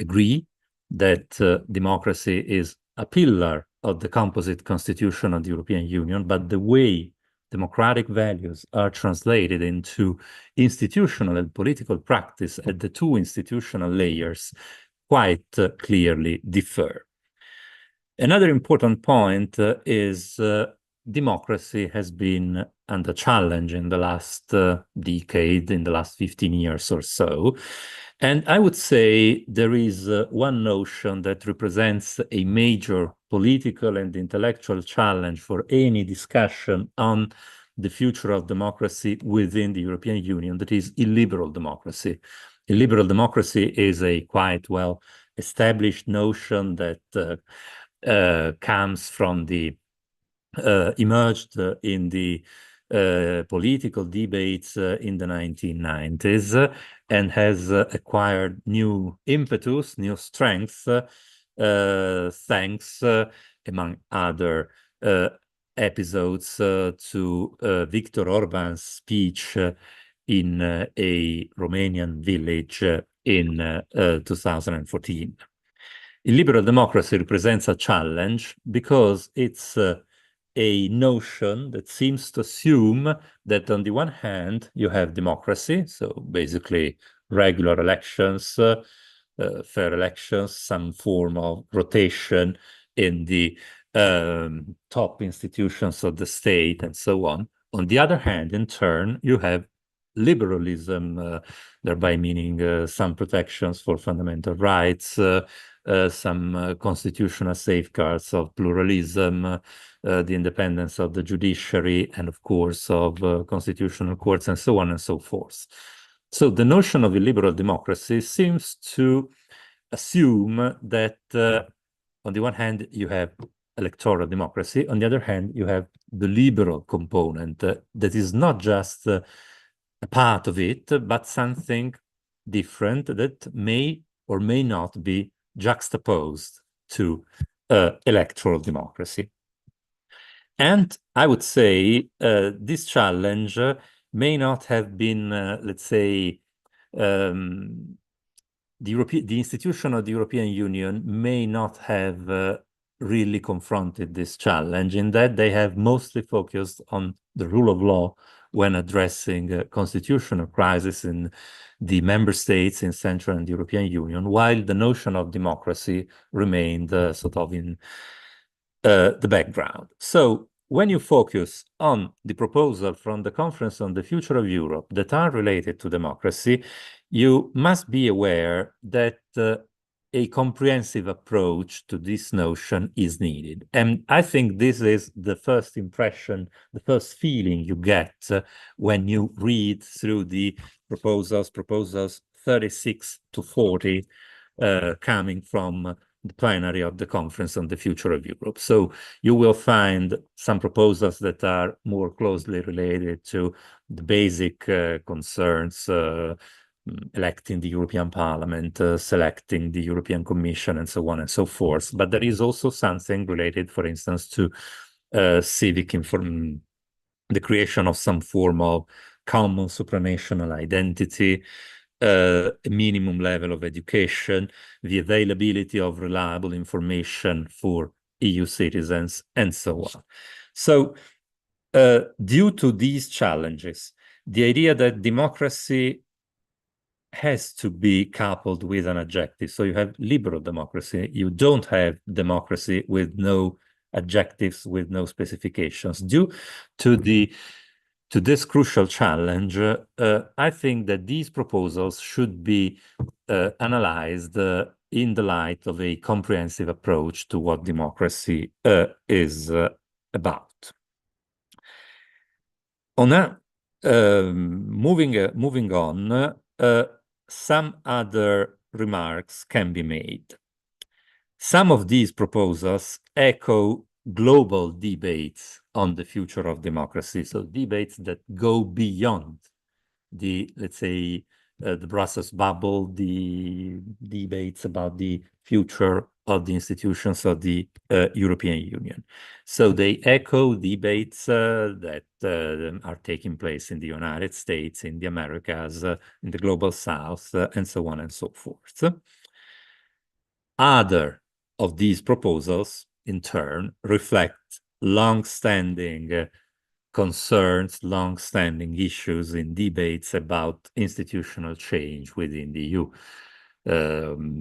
agree that democracy is a pillar of the composite constitution of the European Union, but the way democratic values are translated into institutional and political practice at the two institutional layers quite clearly differ. Another important point is democracy has been under challenge in the last decade, in the last 15 years or so. And I would say there is one notion that represents a major political and intellectual challenge for any discussion on the future of democracy within the European Union, that is illiberal democracy. Illiberal democracy is a quite well established notion that comes from the emerged in the political debates in the 1990s and has acquired new impetus, new strength, thanks, among other episodes, to Viktor Orban's speech in a Romanian village in 2014. Illiberal democracy represents a challenge because it's a notion that seems to assume that on the one hand, you have democracy, so basically regular elections, fair elections, some form of rotation in the top institutions of the state, and so on. On the other hand, in turn, you have liberalism, thereby meaning some protections for fundamental rights, some constitutional safeguards of pluralism, the independence of the judiciary, and of course of constitutional courts, and so on and so forth. So the notion of illiberal democracy seems to assume that on the one hand, you have electoral democracy. On the other hand, you have the liberal component that is not just a part of it, but something different that may or may not be juxtaposed to electoral democracy. And I would say this challenge may not have been, let's say, the institution of the European Union may not have really confronted this challenge, in that they have mostly focused on the rule of law when addressing constitutional crisis in the member states in Central and European Union, while the notion of democracy remained sort of in the background. So when you focus on the proposal from the Conference on the Future of Europe that are related to democracy, you must be aware that a comprehensive approach to this notion is needed. And I think this is the first impression, the first feeling you get when you read through the proposals 36 to 40 coming from the plenary of the Conference on the Future of Europe. So you will find some proposals that are more closely related to the basic concerns, electing the European Parliament, selecting the European Commission, and so on and so forth. But there is also something related, for instance, to civic information, the creation of some form of common supranational identity, a minimum level of education, the availability of reliable information for EU citizens, and so on. So due to these challenges, the idea that democracy has to be coupled with an adjective. So you have liberal democracy. You don't have democracy with no adjectives, with no specifications, due to the to this crucial challenge, I think that these proposals should be analyzed in the light of a comprehensive approach to what democracy is about. Moving on, some other remarks can be made. Some of these proposals echo global debates on the future of democracy, so debates that go beyond the, let's say, the Brussels bubble, the debates about the future of the institutions of the European Union. So they echo debates that are taking place in the United States, in the Americas, in the Global South, and so on and so forth. Other of these proposals, in turn, reflect long-standing concerns, long-standing issues in debates about institutional change within the EU.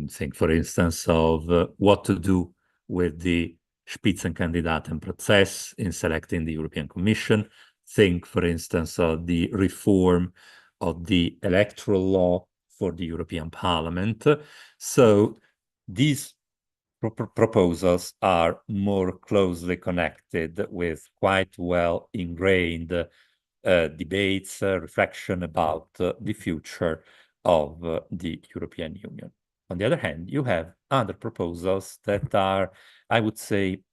Think, for instance, of what to do with the Spitzenkandidaten process in selecting the European Commission. Think, for instance, of the reform of the electoral law for the European Parliament. So these proposals are more closely connected with quite well ingrained debates, reflection about the future of the European Union. On the other hand, you have other proposals that are, I would say,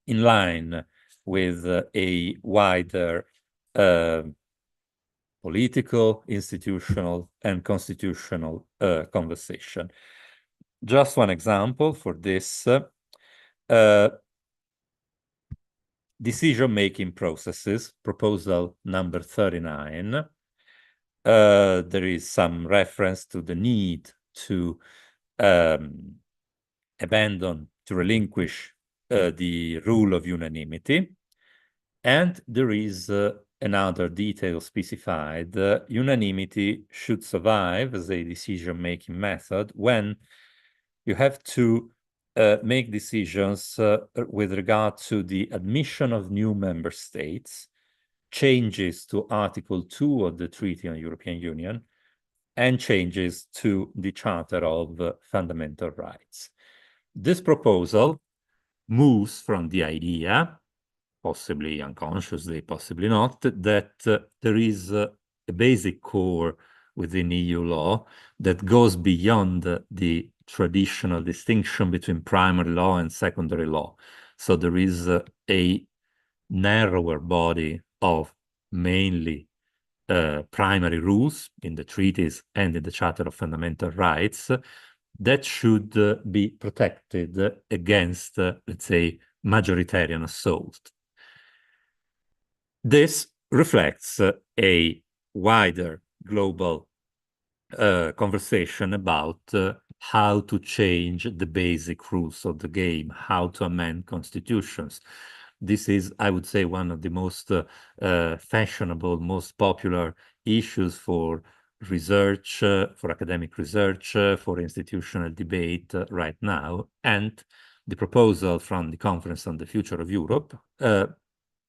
in line with a wider political, institutional, and constitutional conversation. Just one example for this, decision-making processes, proposal number 39. There is some reference to the need to abandon, to relinquish the rule of unanimity. And there is another detail specified. Unanimity should survive as a decision-making method when you have to make decisions with regard to the admission of new member states, changes to Article 2 of the Treaty on European Union, and changes to the Charter of Fundamental Rights. This proposal moves from the idea, possibly unconsciously, possibly not, that there is a basic core within EU law that goes beyond the traditional distinction between primary law and secondary law. So there is a narrower body of mainly primary rules in the treaties and in the Charter of Fundamental Rights that should be protected against, let's say, majoritarian assault. This reflects a wider global conversation about how to change the basic rules of the game, how to amend constitutions. This is, I would say, one of the most fashionable, most popular issues for research, for academic research, for institutional debate right now. And the proposal from the Conference on the Future of Europe, I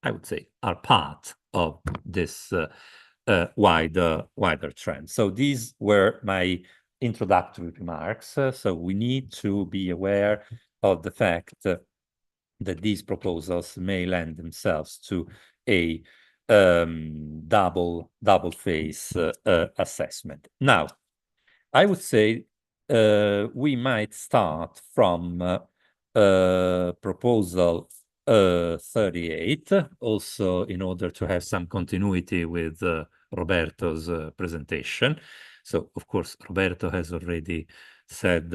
would say, are part of this wider trend. So these were my introductory remarks. So we need to be aware of the fact that these proposals may lend themselves to a double phase assessment. Now, I would say we might start from proposal 38, also in order to have some continuity with Roberto's presentation. So, of course, Roberto has already said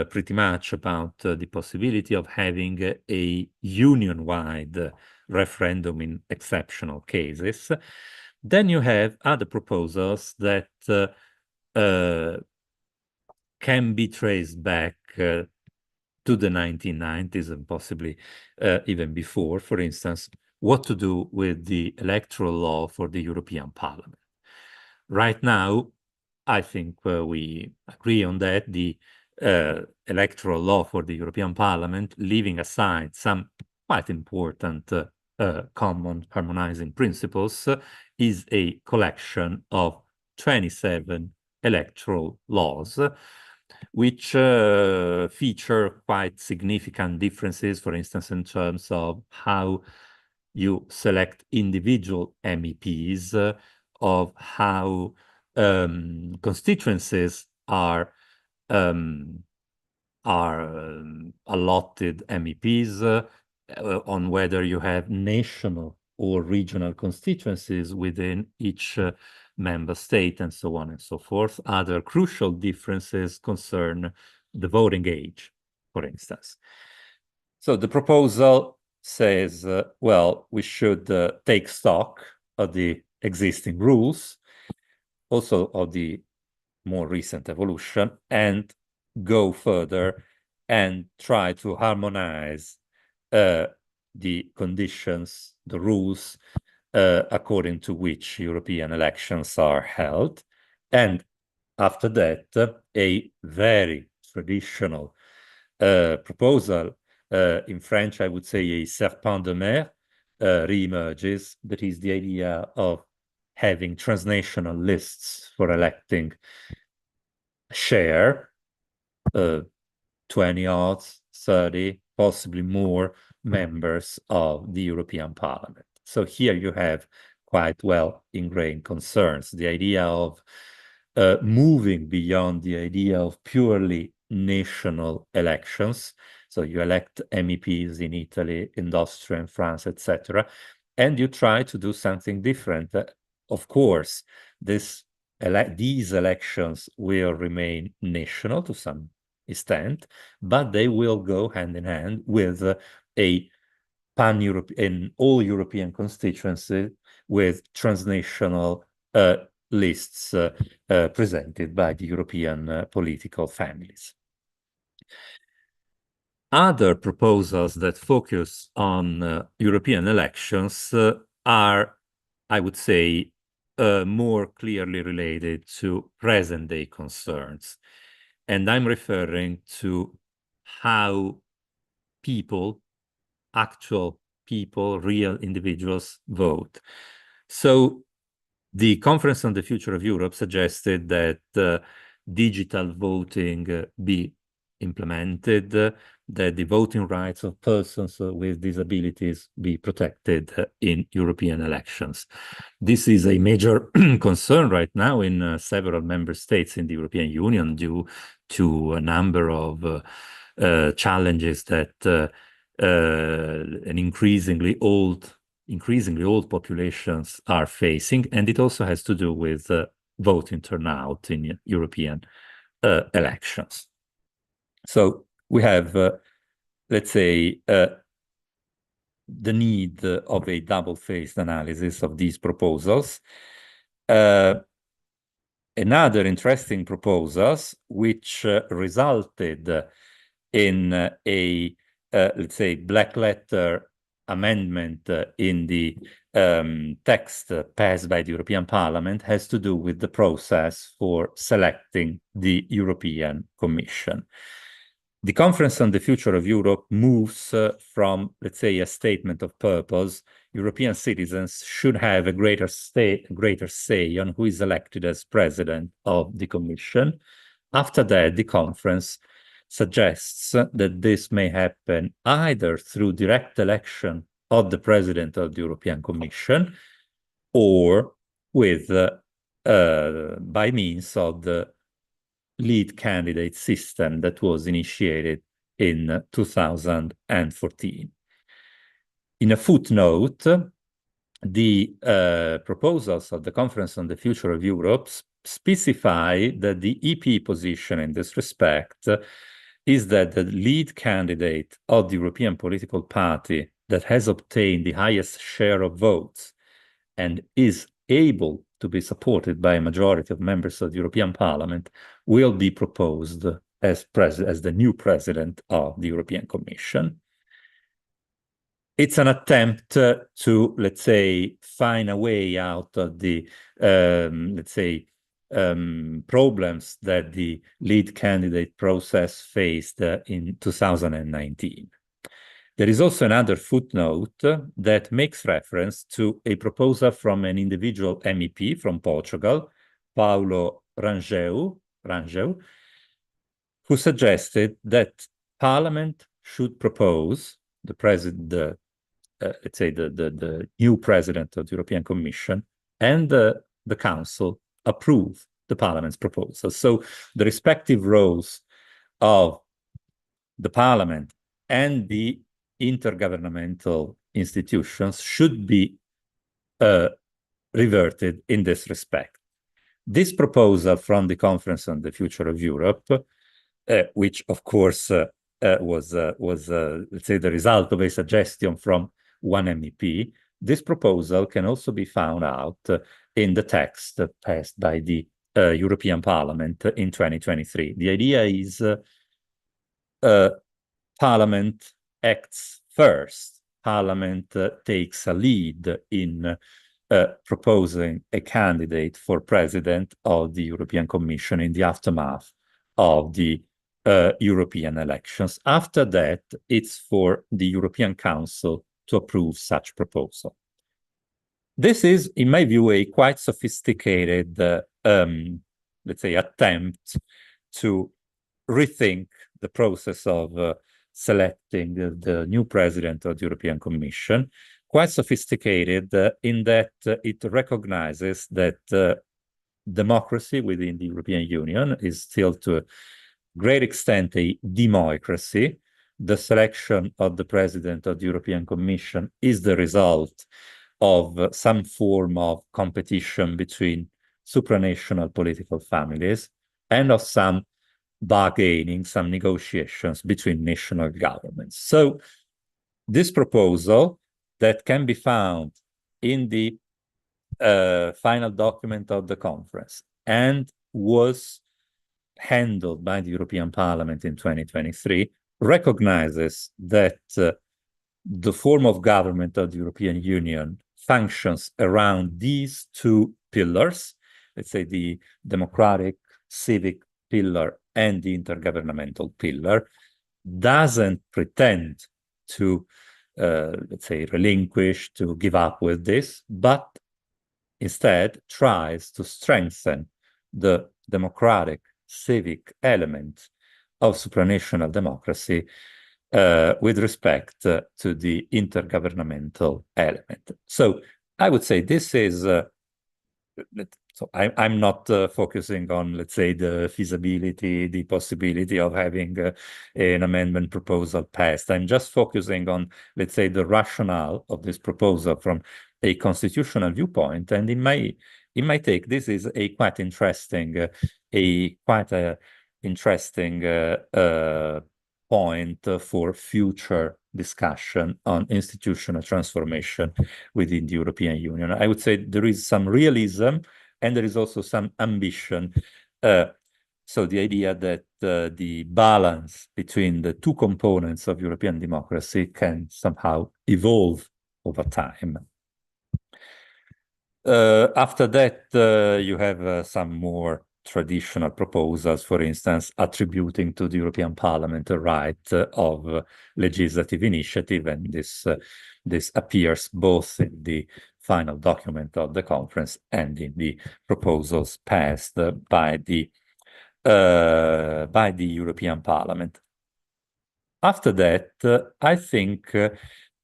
pretty much about the possibility of having a union-wide referendum in exceptional cases. Then you have other proposals that can be traced back to the 1990s and possibly even before. For instance, what to do with the electoral law for the European Parliament. Right now, I think we agree on that. The electoral law for the European Parliament, leaving aside some quite important common harmonizing principles, is a collection of 27 electoral laws, which feature quite significant differences, for instance, in terms of how you select individual MEPs, of how constituencies are allotted MEPs, on whether you have national or regional constituencies within each member state, and so on and so forth. Other crucial differences concern the voting age, for instance. So the proposal says, well, we should take stock of the existing rules, also of the more recent evolution, and go further and try to harmonize the conditions, the rules according to which European elections are held. And after that, a very traditional proposal, in French, I would say a serpent de mer, re-emerges. That is the idea of having transnational lists for electing share, 20 odd, 30, possibly more members of the European Parliament. So here you have quite well ingrained concerns. The idea of moving beyond the idea of purely national elections. So you elect MEPs in Italy, in Austria, in France, etc. And you try to do something different. Of course, these elections will remain national to some extent, but they will go hand in hand with a pan-European, all European constituency with transnational lists presented by the European political families. Other proposals that focus on European elections are, I would say, more clearly related to present-day concerns. And I'm referring to how people, actual people, real individuals vote. So the Conference on the Future of Europe suggested that digital voting be implemented, that the voting rights of persons with disabilities be protected in European elections. This is a major concern right now in several member states in the European Union due to a number of challenges that an increasingly old populations are facing, and it also has to do with voting turnout in European elections. So we have, let's say, the need of a double-faced analysis of these proposals. Another interesting proposals, which resulted in a, let's say, black letter amendment in the text passed by the European Parliament, has to do with the process for selecting the European Commission. The Conference on the Future of Europe moves from, let's say, a statement of purpose. European citizens should have a greater say on who is elected as president of the Commission. After that, the conference suggests that this may happen either through direct election of the president of the European Commission or with by means of the lead candidate system that was initiated in 2014. In a footnote, the proposals of the Conference on the Future of Europe specify that the EP position in this respect is that the lead candidate of the European political party that has obtained the highest share of votes and is able to be supported by a majority of members of the European Parliament will be proposed as the new president of the European Commission. It's an attempt to, let's say, find a way out of the, let's say, problems that the lead candidate process faced in 2019. There is also another footnote that makes reference to a proposal from an individual MEP from Portugal, Paulo Rangel, who suggested that Parliament should propose the president, let's say the new president of the European Commission, and the Council approve the Parliament's proposal. So the respective roles of the Parliament and the intergovernmental institutions should be reverted in this respect. This proposal from the Conference on the Future of Europe, which of course was let's say the result of a suggestion from one MEP, this proposal can also be found out in the text passed by the European Parliament in 2023. The idea is Parliament acts first. Parliament takes a lead in proposing a candidate for president of the European Commission in the aftermath of the European elections. After that, it's for the European Council to approve such proposal. This is, in my view, a quite sophisticated, let's say, attempt to rethink the process of selecting the new president of the European Commission, quite sophisticated in that it recognizes that democracy within the European Union is still to a great extent a democracy. The selection of the president of the European Commission is the result of some form of competition between supranational political families and of some bargaining, some negotiations between national governments. So this proposal that can be found in the final document of the conference and was handled by the European Parliament in 2023 recognizes that the form of government of the European Union functions around these two pillars, let's say the democratic, civic pillar and the intergovernmental pillar, doesn't pretend to, let's say, relinquish, to give up with this, but instead tries to strengthen the democratic, civic element of supranational democracy with respect to the intergovernmental element. So I would say this is, so I'm not focusing on, let's say, the feasibility, the possibility of having an amendment proposal passed. I'm just focusing on, let's say, the rationale of this proposal from a constitutional viewpoint. And in my take, this is a quite interesting, point for future discussion on institutional transformation within the European Union. I would say there is some realism and there is also some ambition. So the idea that the balance between the two components of European democracy can somehow evolve over time. After that, you have some more traditional proposals, for instance, attributing to the European Parliament the right of legislative initiative, and this appears both in the final document of the conference and in the proposals passed by the European Parliament. After that, I think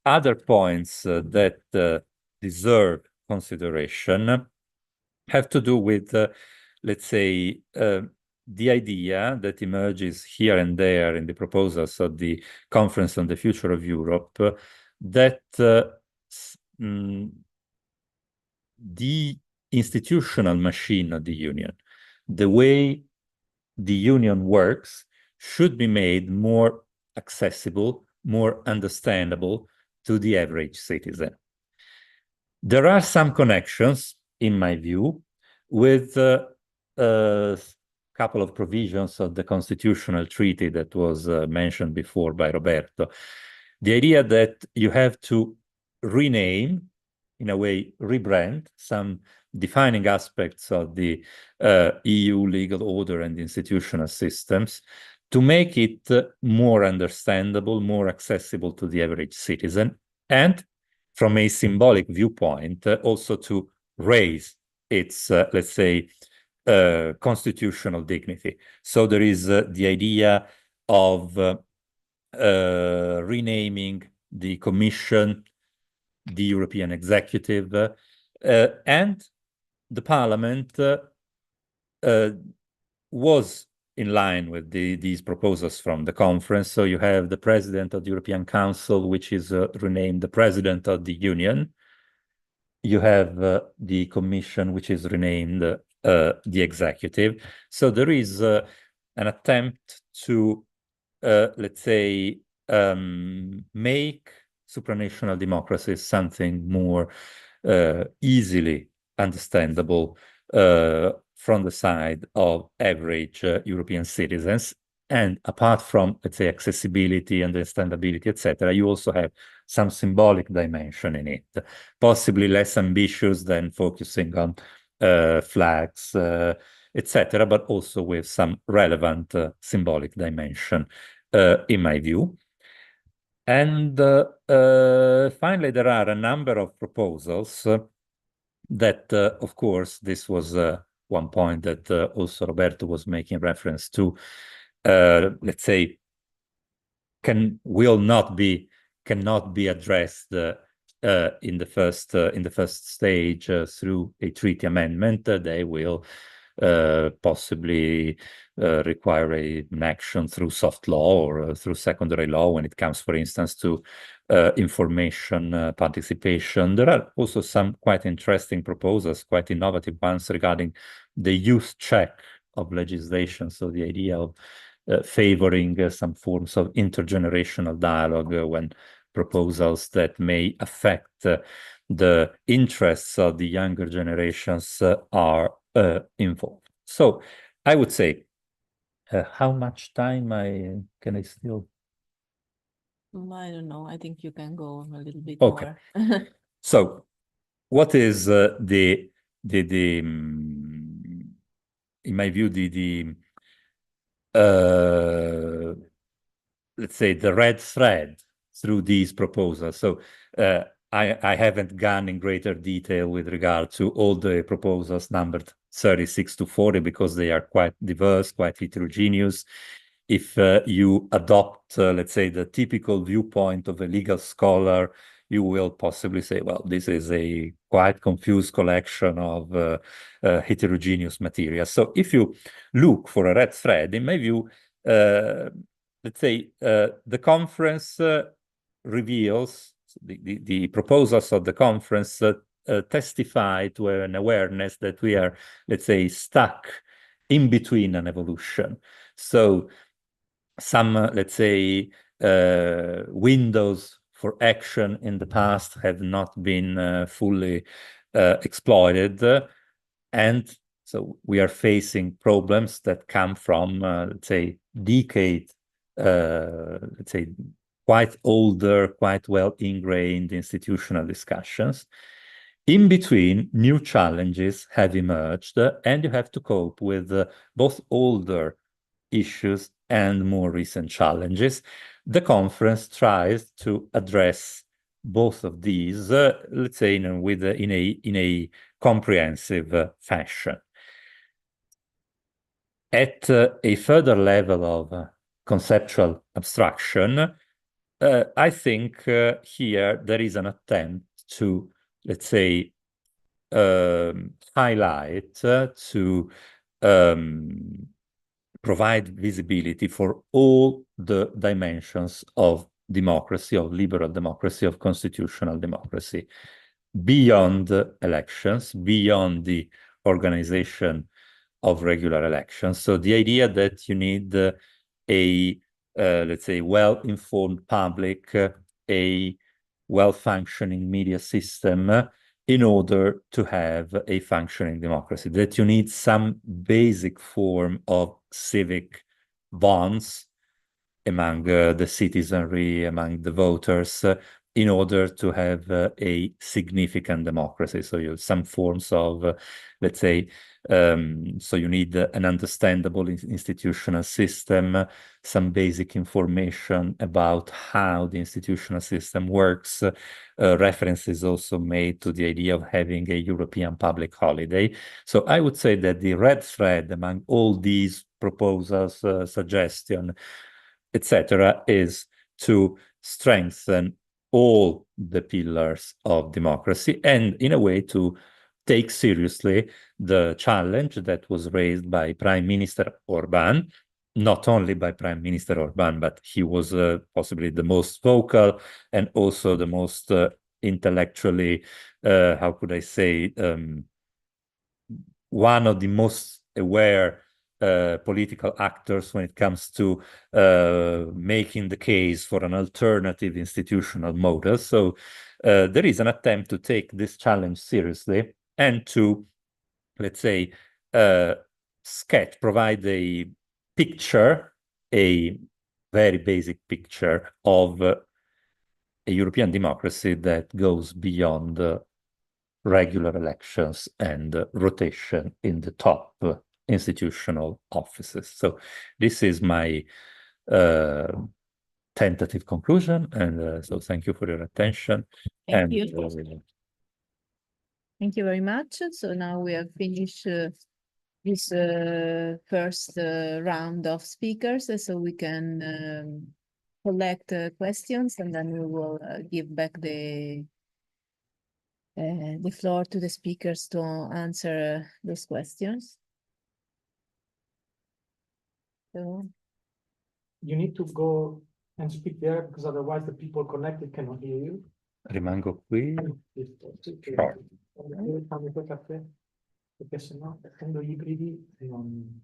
other points that deserve consideration have to do with let's say, the idea that emerges here and there in the proposals of the Conference on the Future of Europe, that the institutional machine of the Union, the way the Union works, should be made more accessible, more understandable to the average citizen. There are some connections, in my view, with a couple of provisions of the constitutional treaty that was mentioned before by Roberto. The idea that you have to rename, in a way, rebrand some defining aspects of the EU legal order and institutional systems to make it more understandable, more accessible to the average citizen, and from a symbolic viewpoint, also to raise its, let's say, constitutional dignity. So there is the idea of renaming the Commission, the European Executive, and the Parliament was in line with these proposals from the conference. So you have the President of the European Council, which is renamed the President of the Union. You have the Commission, which is renamed the Executive. So there is an attempt to, let's say, make supranational democracies something more easily understandable from the side of average European citizens. And apart from, let's say, accessibility, understandability, etc., you also have some symbolic dimension in it, possibly less ambitious than focusing on flags, etc., but also with some relevant symbolic dimension, in my view. And finally, there are a number of proposals that, of course, this was one point that also Roberto was making reference to, let's say, cannot be addressed in the first stage through a treaty amendment. They will possibly require an action through soft law or through secondary law when it comes, for instance, to information participation. There are also some quite interesting proposals, quite innovative ones regarding the youth check of legislation. So the idea of favoring some forms of intergenerational dialogue when proposals that may affect the interests of the younger generations are involved. So I would say, how much time can I still? I don't know. I think you can go a little bit Okay. more. So what is in my view, let's say, the red thread through these proposals? So I haven't gone in greater detail with regard to all the proposals numbered 36 to 40 because they are quite diverse, quite heterogeneous. If you adopt, let's say, the typical viewpoint of a legal scholar, you will possibly say, well, this is a quite confused collection of heterogeneous material. So if you look for a red thread, in my view, let's say, the conference reveals, the proposals of the conference testify to an awareness that we are, let's say, stuck in between an evolution. So some, let's say, windows for action in the past have not been fully exploited. And so we are facing problems that come from, let's say, decade, let's say, quite older, quite well ingrained institutional discussions. In between, new challenges have emerged, and you have to cope with both older issues and more recent challenges. The conference tries to address both of these, let's say, in a comprehensive fashion. At a further level of conceptual abstraction, I think here there is an attempt to, let's say, highlight, to provide visibility for all the dimensions of democracy, of liberal democracy, of constitutional democracy, beyond elections, beyond the organization of regular elections. So the idea that you need a let's say, well-informed public, a well-functioning media system in order to have a functioning democracy, that you need some basic form of civic bonds among the citizenry, among the voters, in order to have a significant democracy. So you have some forms of, let's say, so you need an understandable institutional system, some basic information about how the institutional system works. References also made to the idea of having a European public holiday. So I would say that the red thread among all these proposals, suggestions, etc., is to strengthen all the pillars of democracy and in a way to take seriously the challenge that was raised by Prime Minister Orban, not only by Prime Minister Orban, but he was possibly the most vocal and also the most intellectually, how could I say, one of the most aware political actors when it comes to making the case for an alternative institutional model. So there is an attempt to take this challenge seriously and to, let's say, provide a picture, a very basic picture of a European democracy that goes beyond regular elections and rotation in the top institutional offices. So this is my tentative conclusion, and so thank you for your attention. Thank you. Thank you very much. So now we have finished this first round of speakers, so we can collect questions, and then we will give back the floor to the speakers to answer those questions. So You need to go and speak there because otherwise the people connected cannot hear you. Rimango qui. Sure. Perché sennò essendo ibridi non...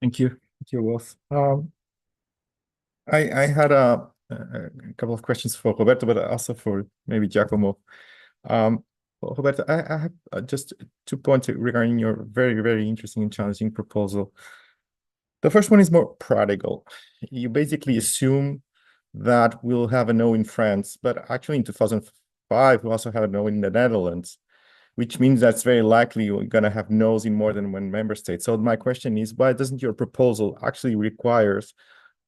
Thank you. Thank you both. I had a couple of questions for Roberto, but also for maybe Giacomo. Roberto, I have just 2 points regarding your very, very interesting and challenging proposal. The first one is more practical. You basically assume that we'll have a no in France, but actually in 2005, we also had a no in the Netherlands, which means that's very likely you're going to have no's in more than one member state. So my question is, why doesn't your proposal actually requires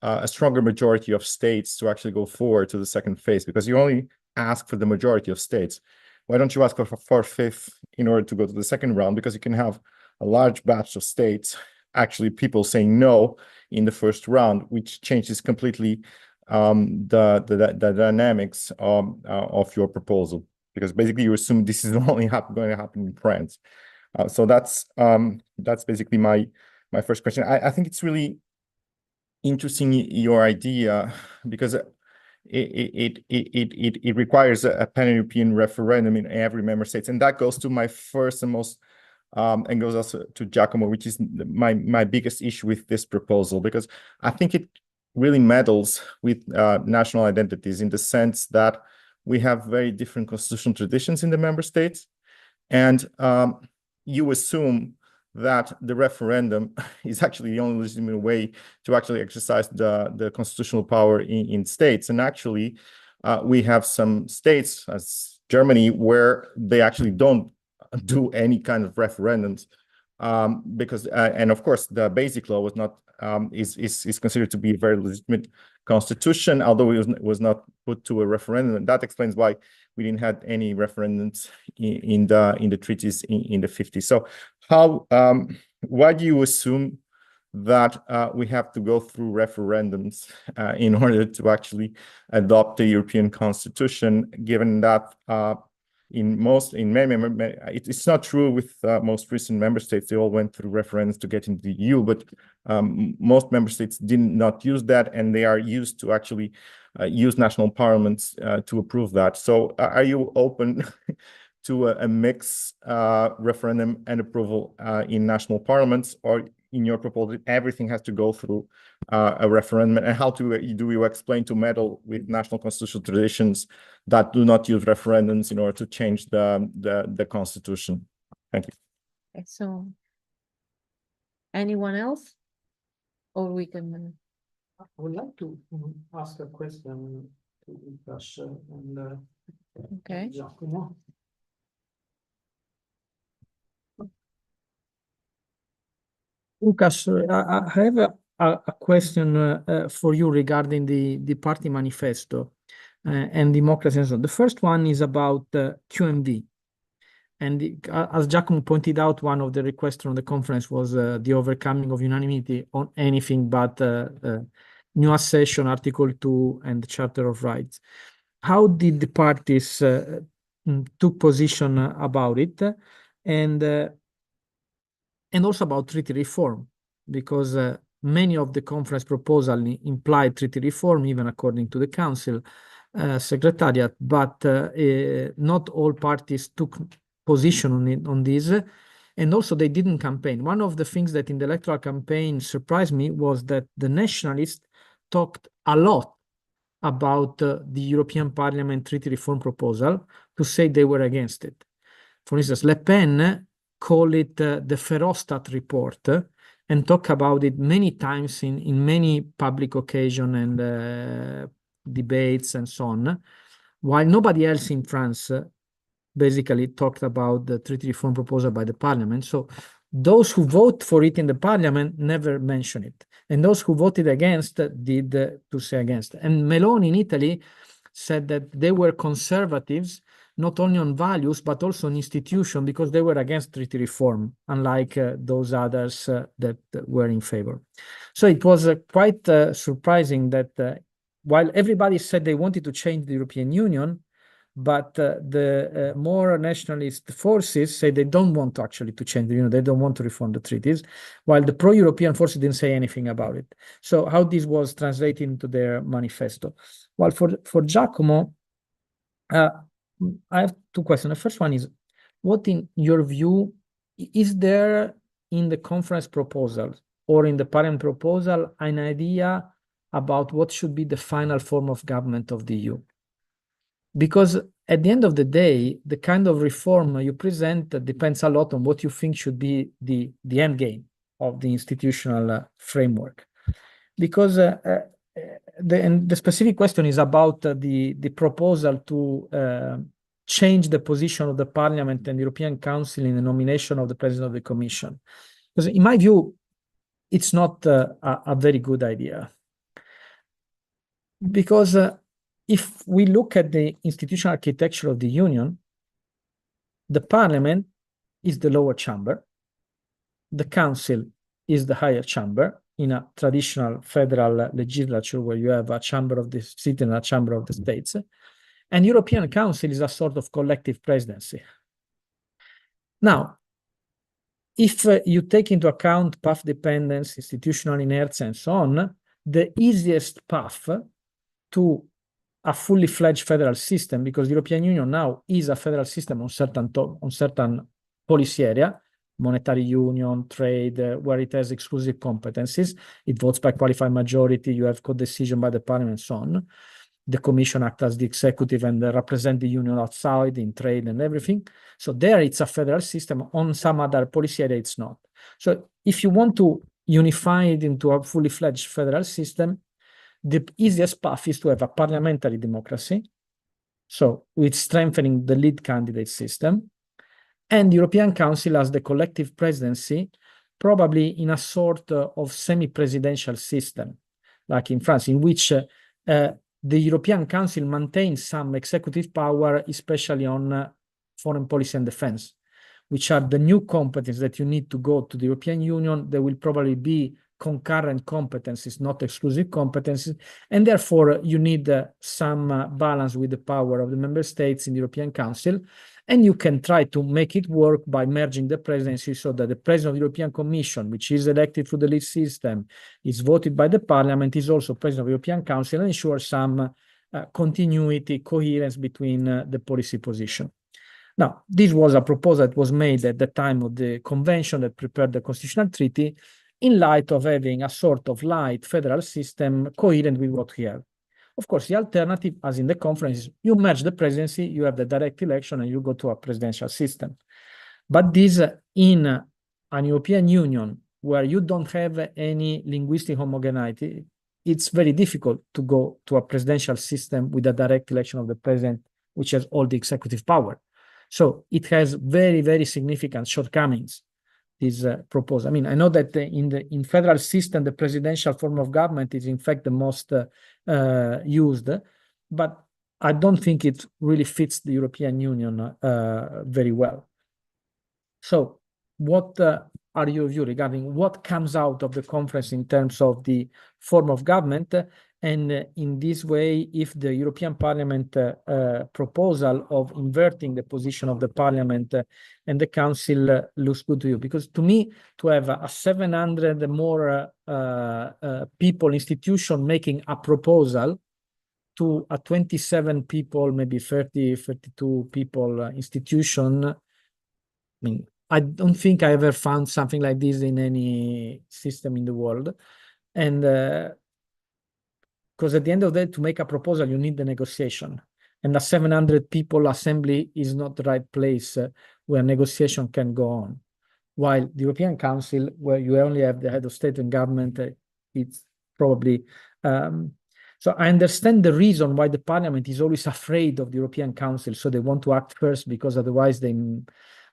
a stronger majority of states to actually go forward to the second phase? Because you only ask for the majority of states. Why don't you ask for 4/5 in order to go to the second round? Because you can have a large batch of states, actually people saying no in the first round, which changes completely the dynamics of your proposal. Because basically you assume this is only going to happen in France. So that's basically my first question. I think it's really interesting, your idea, because it requires a pan-European referendum in every member state, and that goes to my first and most and goes also to Giacomo, which is my biggest issue with this proposal, because I think it really meddles with national identities in the sense that we have very different constitutional traditions in the member states, and you assume that the referendum is actually the only legitimate way to actually exercise the constitutional power in states. And actually, we have some states, as Germany, where they actually don't do any kind of referendums, because, and of course, the Basic Law was not is considered to be a very legitimate constitution, although it was not put to a referendum. And that explains why we didn't have any referendums in the treaties in the 50s. So why do you assume that we have to go through referendums in order to actually adopt the European Constitution, given that it's not true with most recent member states. They all went through referendums to get into the EU, but most member states did not use that, and they are used to actually use national parliaments to approve that. So are you open to a mix referendum and approval in national parliaments, or in your proposal, everything has to go through a referendum? And how do you explain to meddle with national constitutional traditions that do not use referendums in order to change the constitution? Thank you. Okay, so anyone else? Or we can... I would like to ask a question to Łukasz and Okay. Giacomo. Łukasz, I have a question for you regarding the party manifesto and democracy and so on. The first one is about QMV. And as Giacomo pointed out, one of the requests from the conference was the overcoming of unanimity on anything but new accession, Article 2, and the Charter of Rights. How did the parties took position about it? And also about treaty reform, because many of the conference proposals implied treaty reform, even according to the Council Secretariat, but not all parties took position on this, and also they didn't campaign. One of the things that in the electoral campaign surprised me was that the nationalists talked a lot about the European Parliament treaty reform proposal to say they were against it. For instance, Le Pen called it the Verhofstadt report and talk about it many times in many public occasions and debates and so on, while nobody else in France basically talked about the treaty reform proposal by the parliament. So those who vote for it in the parliament never mention it. And those who voted against did to say against. And Meloni in Italy said that they were conservatives, not only on values, but also on institution, because they were against treaty reform, unlike those others that were in favor. So it was quite surprising that while everybody said they wanted to change the European Union, but the more nationalist forces say they don't want to actually to change the Union, they don't want to reform the treaties, while the pro-European forces didn't say anything about it. So how this was translated into their manifesto? Well, for Giacomo, I have two questions. The first one is, what in your view, is there in the conference proposal or in the parliament proposal an idea about what should be the final form of government of the EU? Because at the end of the day, the kind of reform you present depends a lot on what you think should be the end game of the institutional framework. Because the specific question is about the proposal to change the position of the Parliament and the European Council in the nomination of the President of the Commission. Because in my view, it's not a very good idea. Because if we look at the institutional architecture of the Union, the Parliament is the lower chamber, the Council is the higher chamber in a traditional federal legislature where you have a chamber of the city and a chamber of the states, and European Council is a sort of collective presidency. Now, if you take into account path dependence, institutional inertia, and so on, the easiest path to a fully fledged federal system, because the European Union now is a federal system on certain policy area, monetary union, trade, where it has exclusive competencies. It votes by qualified majority, you have co-decision by the parliament and so on. The commission acts as the executive and represent the union outside in trade and everything. So there it's a federal system. On some other policy area, it's not. So if you want to unify it into a fully fledged federal system, the easiest path is to have a parliamentary democracy, so with strengthening the lead candidate system, and the European Council as the collective presidency, probably in a sort of semi-presidential system, like in France, in which the European Council maintains some executive power, especially on foreign policy and defense, which are the new competencies that you need to go to the European Union. There will probably be concurrent competencies, not exclusive competencies, and therefore you need some balance with the power of the member states in the European Council, and you can try to make it work by merging the presidency so that the president of the European Commission, which is elected through the list system, is voted by the parliament, is also president of the European Council, and ensure some continuity, coherence between the policy position. Now, this was a proposal that was made at the time of the convention that prepared the constitutional treaty, in light of having a sort of light federal system coherent with what we have. Of course, the alternative, as in the conference, is you merge the presidency, you have the direct election, and you go to a presidential system. But this, in an European Union where you don't have any linguistic homogeneity, it's very difficult to go to a presidential system with a direct election of the president, which has all the executive power. So it has very, very significant shortcomings, this proposal. I mean, I know that in federal system, the presidential form of government is in fact the most used, but I don't think it really fits the European Union very well. So what are your views regarding what comes out of the conference in terms of the form of government? And in this way, if the European Parliament proposal of inverting the position of the Parliament and the Council looks good to you? Because to me, to have a 700 more people institution making a proposal to a 27 people, maybe 30, 32 people institution, I mean, I don't think I ever found something like this in any system in the world. And because at the end of the day, to make a proposal, you need the negotiation. And a 700 people assembly is not the right place where negotiation can go on. While the European Council, where you only have the head of state and government, it's probably... So I understand the reason why the Parliament is always afraid of the European Council. So they want to act first because otherwise they...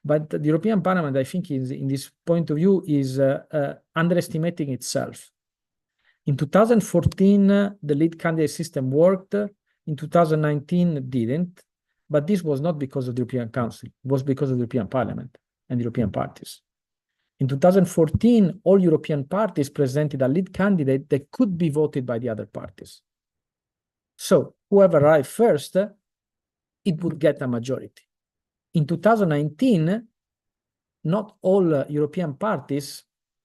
But the European Parliament, I think, is in this point of view, is underestimating itself. In 2014, the lead candidate system worked. In 2019, it didn't. But this was not because of the European Council. It was because of the European Parliament and the European parties. In 2014, all European parties presented a lead candidate that could be voted by the other parties. So whoever arrived first, it would get a majority. In 2019, not all European parties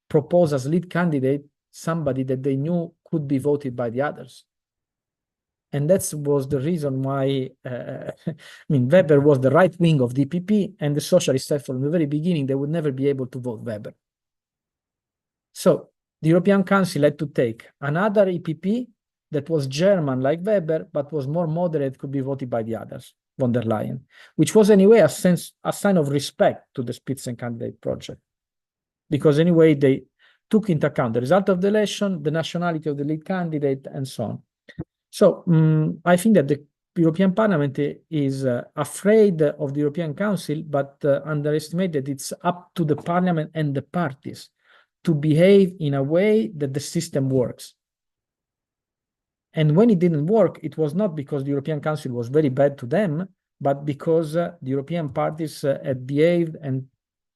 proposed as lead candidate somebody that they knew could be voted by the others. And that was the reason why, I mean, Weber was the right wing of the EPP, and the socialists said from the very beginning they would never be able to vote Weber. So the European Council had to take another EPP that was German like Weber, but was more moderate, could be voted by the others, von der Leyen, which was anyway a sign of respect to the Spitzenkandidat project. Because anyway, they took into account the result of the election, the nationality of the lead candidate, and so on. So I think that the European Parliament is afraid of the European Council, but underestimate that it's up to the Parliament and the parties to behave in a way that the system works. And when it didn't work, it was not because the European Council was very bad to them, but because the European parties had behaved and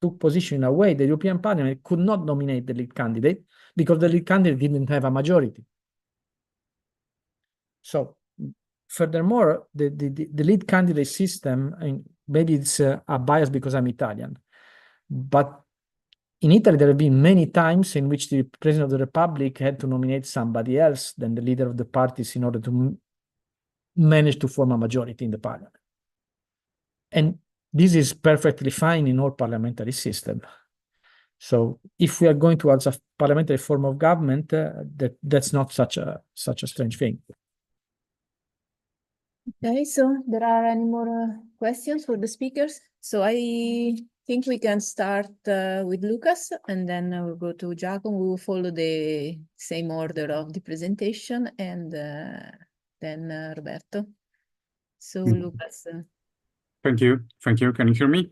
took position in a way the European Parliament could not nominate the lead candidate because the lead candidate didn't have a majority. So furthermore, the lead candidate system, and maybe it's a bias because I'm Italian, but in Italy, there have been many times in which the President of the Republic had to nominate somebody else than the leader of the parties in order to manage to form a majority in the parliament. And this is perfectly fine in all parliamentary systems. So if we are going towards a parliamentary form of government, that's not such a strange thing. Okay, so there are any more questions for the speakers? So I think we can start with Lucas, and then we'll go to Giacomo. We will follow the same order of the presentation, and then Roberto. So Lucas. Thank you. Thank you. Can you hear me?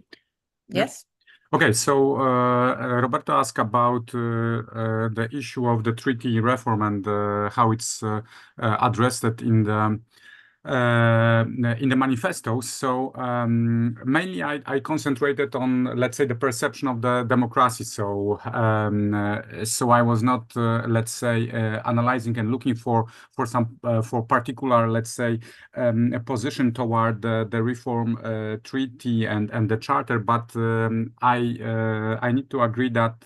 Yes. Okay, so Roberto asked about the issue of the treaty reform and how it's addressed in the manifesto. So mainly I concentrated on, let's say, the perception of the democracy. So so I was not, let's say, analyzing and looking for some for particular, let's say, a position toward the reform treaty and the charter. But I need to agree that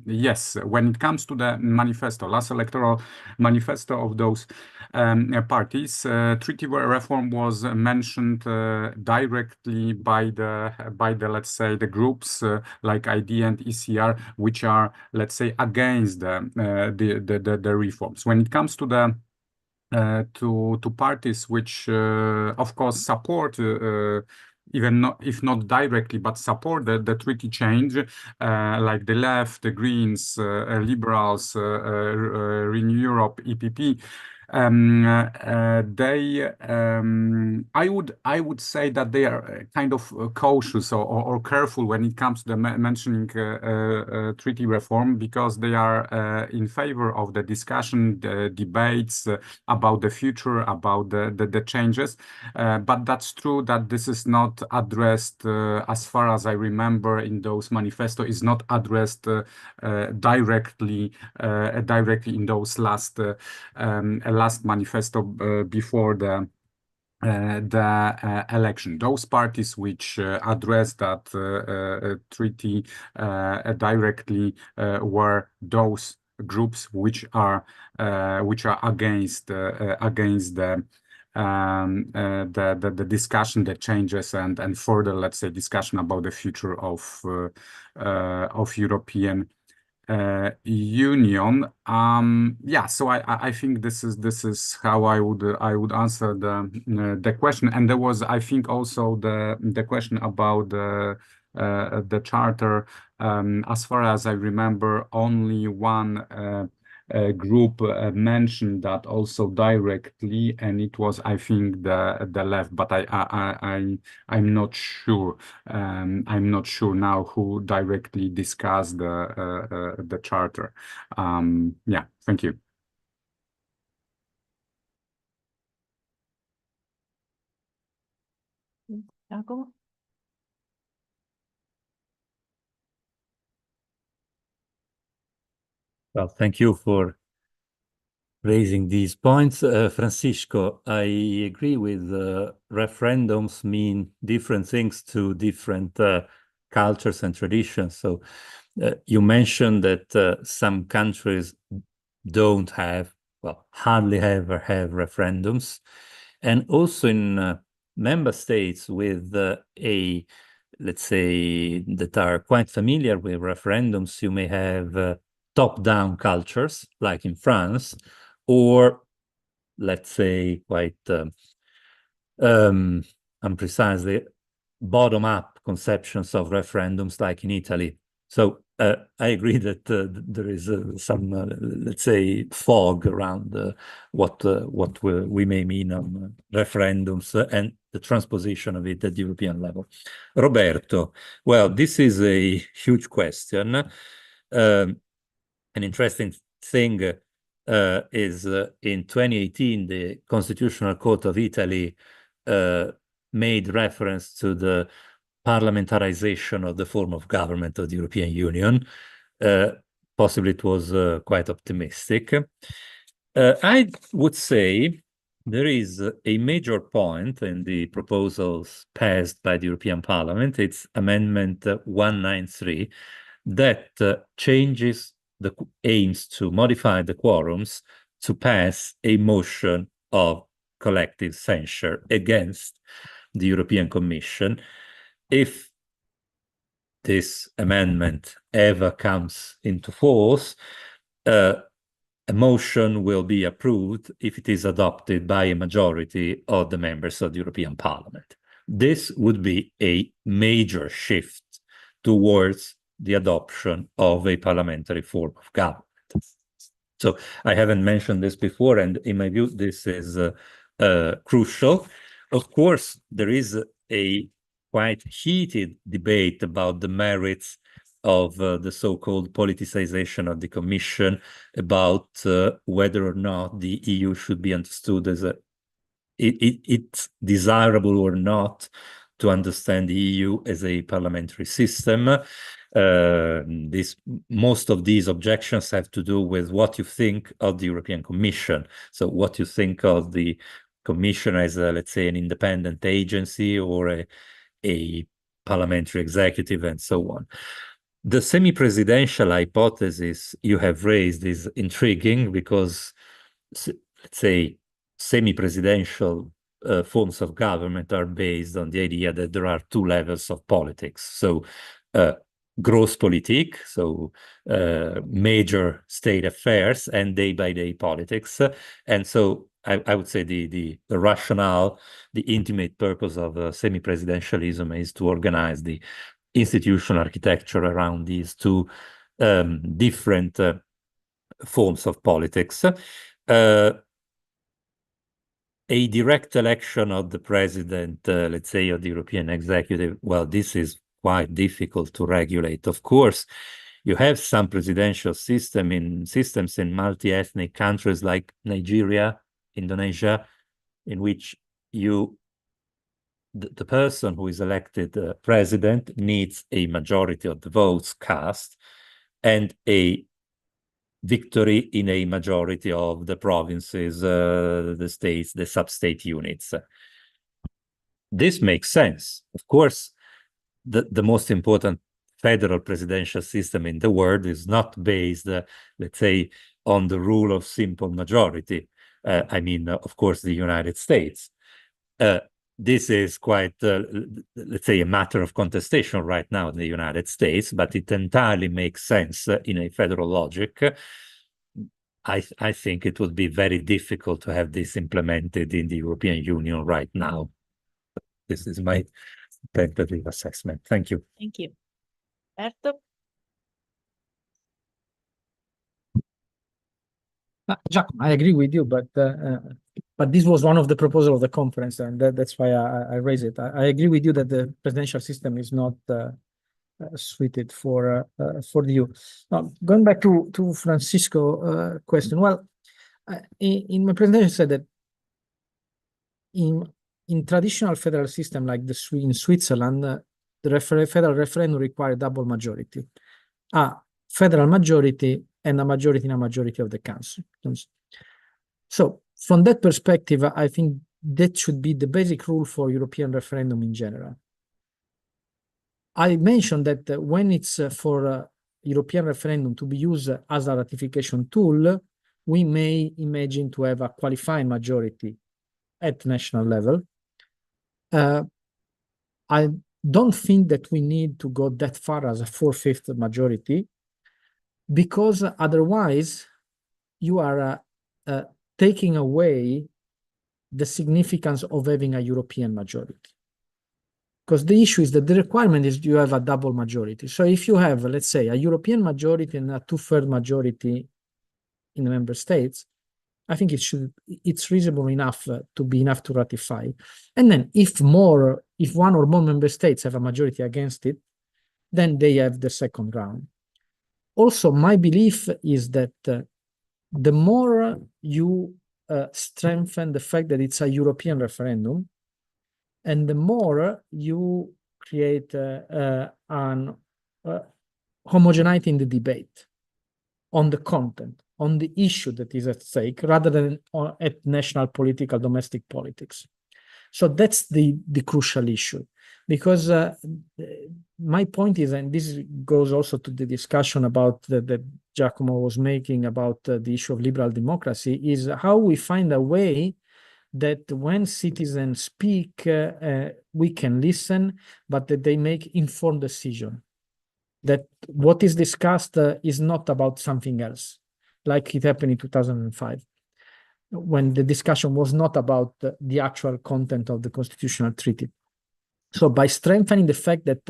yes, when it comes to the manifesto, last electoral manifesto of those parties, treaty reform was mentioned directly by the let's say the groups like ID and ECR, which are, let's say, against the reforms. When it comes to the to parties which of course support even not, if not directly, but support the treaty change, like the left, the Greens, Liberals, Renew Europe, EPP. I would say that they are kind of cautious or careful when it comes to the mentioning treaty reform, because they are in favor of the discussion, the debates about the future, about the changes. But that's true that this is not addressed, as far as I remember, in those manifesto, is not addressed directly in those last manifesto before the election. Those parties which address that treaty directly were those groups which are against the discussion, the changes, and further, let's say, discussion about the future of European Union. Yeah, so I think this is how I would answer the question. And there was, I think, also the question about the charter. As far as I remember, only one group mentioned that also directly, and it was, I think, the left. But I'm not sure. I'm not sure now who directly discussed the charter. Yeah, thank you. Giacomo? Well, thank you for raising these points. Francisco, I agree with referendums mean different things to different cultures and traditions. So you mentioned that some countries don't have, well, hardly ever have referendums. And also in member states with let's say, that are quite familiar with referendums, you may have top-down cultures, like in France, or let's say quite unprecisely bottom-up conceptions of referendums, like in Italy. So I agree that there is some, let's say, fog around what we may mean on referendums and the transposition of it at the European level. Roberto, well, this is a huge question. An interesting thing is in 2018, the Constitutional Court of Italy made reference to the parliamentarization of the form of government of the European Union. Possibly it was quite optimistic. I would say there is a major point in the proposals passed by the European Parliament. It's Amendment 193 that changes the aims to modify the quorums to pass a motion of collective censure against the European Commission. If this amendment ever comes into force, a motion will be approved if it is adopted by a majority of the members of the European Parliament. This would be a major shift towards the adoption of a parliamentary form of government. So I haven't mentioned this before, and in my view, this is crucial. Of course, there is a quite heated debate about the merits of the so-called politicization of the Commission, about whether or not the EU should be understood as it's desirable or not to understand the EU as a parliamentary system. Most of these objections have to do with what you think of the European Commission. So what you think of the Commission as, let's say, an independent agency or a parliamentary executive and so on. The semi-presidential hypothesis you have raised is intriguing because, let's say, semi-presidential forms of government are based on the idea that there are two levels of politics. So Großpolitik, so major state affairs, and day-by-day politics. And so I would say the rationale, the intimate purpose of semi-presidentialism is to organize the institutional architecture around these two different forms of politics. A direct election of the president, let's say, of the European executive, well, this is quite difficult to regulate. Of course, you have some presidential systems in multi-ethnic countries like Nigeria, Indonesia, in which the person who is elected president needs a majority of the votes cast and a victory in a majority of the provinces, the states, the sub-state units. This makes sense. Of course, the most important federal presidential system in the world is not based, let's say, on the rule of simple majority. I mean, of course, the United States. This is quite, let's say, a matter of contestation right now in the United States, but it entirely makes sense in a federal logic. I think it would be very difficult to have this implemented in the European Union right now. This is my tentative assessment. Thank you. Thank you. Roberto? Giacomo, I agree with you, but this was one of the proposals of the conference, and that's why I raise it. I agree with you that the presidential system is not suited for the EU. Now, going back to Francisco question. Well, in my presentation, I said that in traditional federal system like in Switzerland, the federal referendum require double majority, a federal majority and a majority in a majority of the council. So from that perspective, I think that should be the basic rule for European referendum in general. I mentioned that when it's for European referendum to be used as a ratification tool, we may imagine to have a qualifying majority at national level. I don't think that we need to go that far as a 4/5 majority, because otherwise you are taking away the significance of having a European majority. Because the issue is that the requirement is you have a double majority. So if you have, let's say, a European majority and a 2/3 majority in the member states, I think it's reasonable enough to be enough to ratify. And then if one or more member states have a majority against it, then they have the second round. Also, my belief is that the more you strengthen the fact that it's a European referendum, and the more you create an homogeneity in the debate on the content, on the issue that is at stake, rather than at national political, domestic politics. So that's the crucial issue. Because my point is, and this goes also to the discussion about that Giacomo was making about the issue of liberal democracy, is how we find a way that when citizens speak, we can listen, but that they make informed decision. That what is discussed is not about something else, like it happened in 2005, when the discussion was not about the actual content of the constitutional treaty. So by strengthening the fact that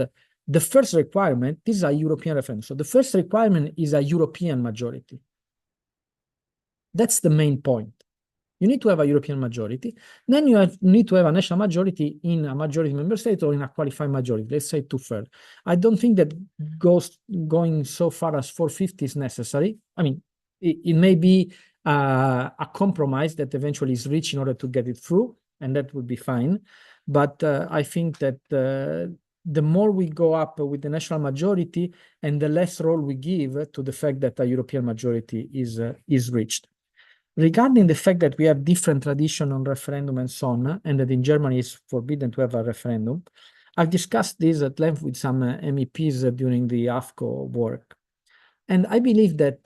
the first requirement, this is a European referendum, so the first requirement is a European majority. That's the main point. You need to have a European majority. Then you need to have a national majority in a majority member state or in a qualified majority, let's say 2/3. I don't think that going so far as 4/5 is necessary. I mean, it may be a compromise that eventually is reached in order to get it through, and that would be fine. But I think that the more we go up with the national majority and the less role we give to the fact that a European majority is reached. Regarding the fact that we have different tradition on referendum and so on, and that in Germany it's forbidden to have a referendum, I've discussed this at length with some MEPs during the AFCO work. And I believe that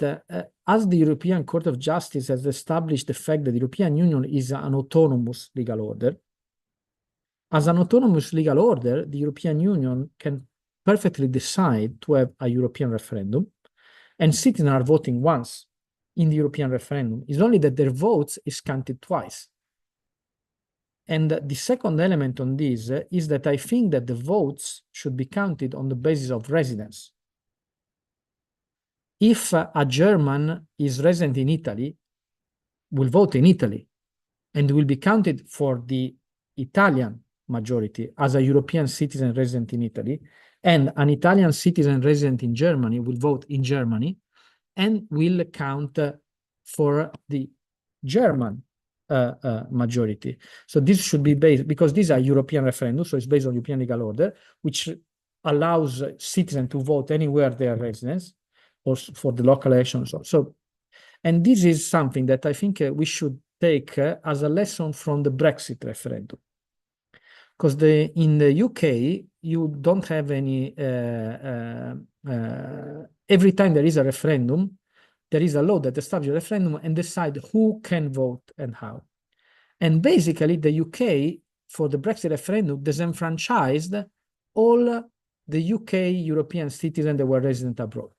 as the European Court of Justice has established the fact that the European Union is an autonomous legal order, as an autonomous legal order, the European Union can perfectly decide to have a European referendum, and citizens are voting once in the European referendum. It's only that their votes is counted twice. And the second element on this is that I think that the votes should be counted on the basis of residence. If a German is resident in Italy, will vote in Italy and will be counted for the Italian majority as a European citizen resident in Italy, and an Italian citizen resident in Germany will vote in Germany and will count for the German majority. So this should be based, because these are European referendums, so it's based on European legal order, which allows citizens to vote anywhere they are residents or for the local elections. So, and this is something that I think we should take as a lesson from the Brexit referendum. Because in the UK, you don't have any, every time there is a referendum, there is a law that establishes a referendum and decide who can vote and how. And basically, the UK, for the Brexit referendum, disenfranchised all the UK European citizens that were resident abroad,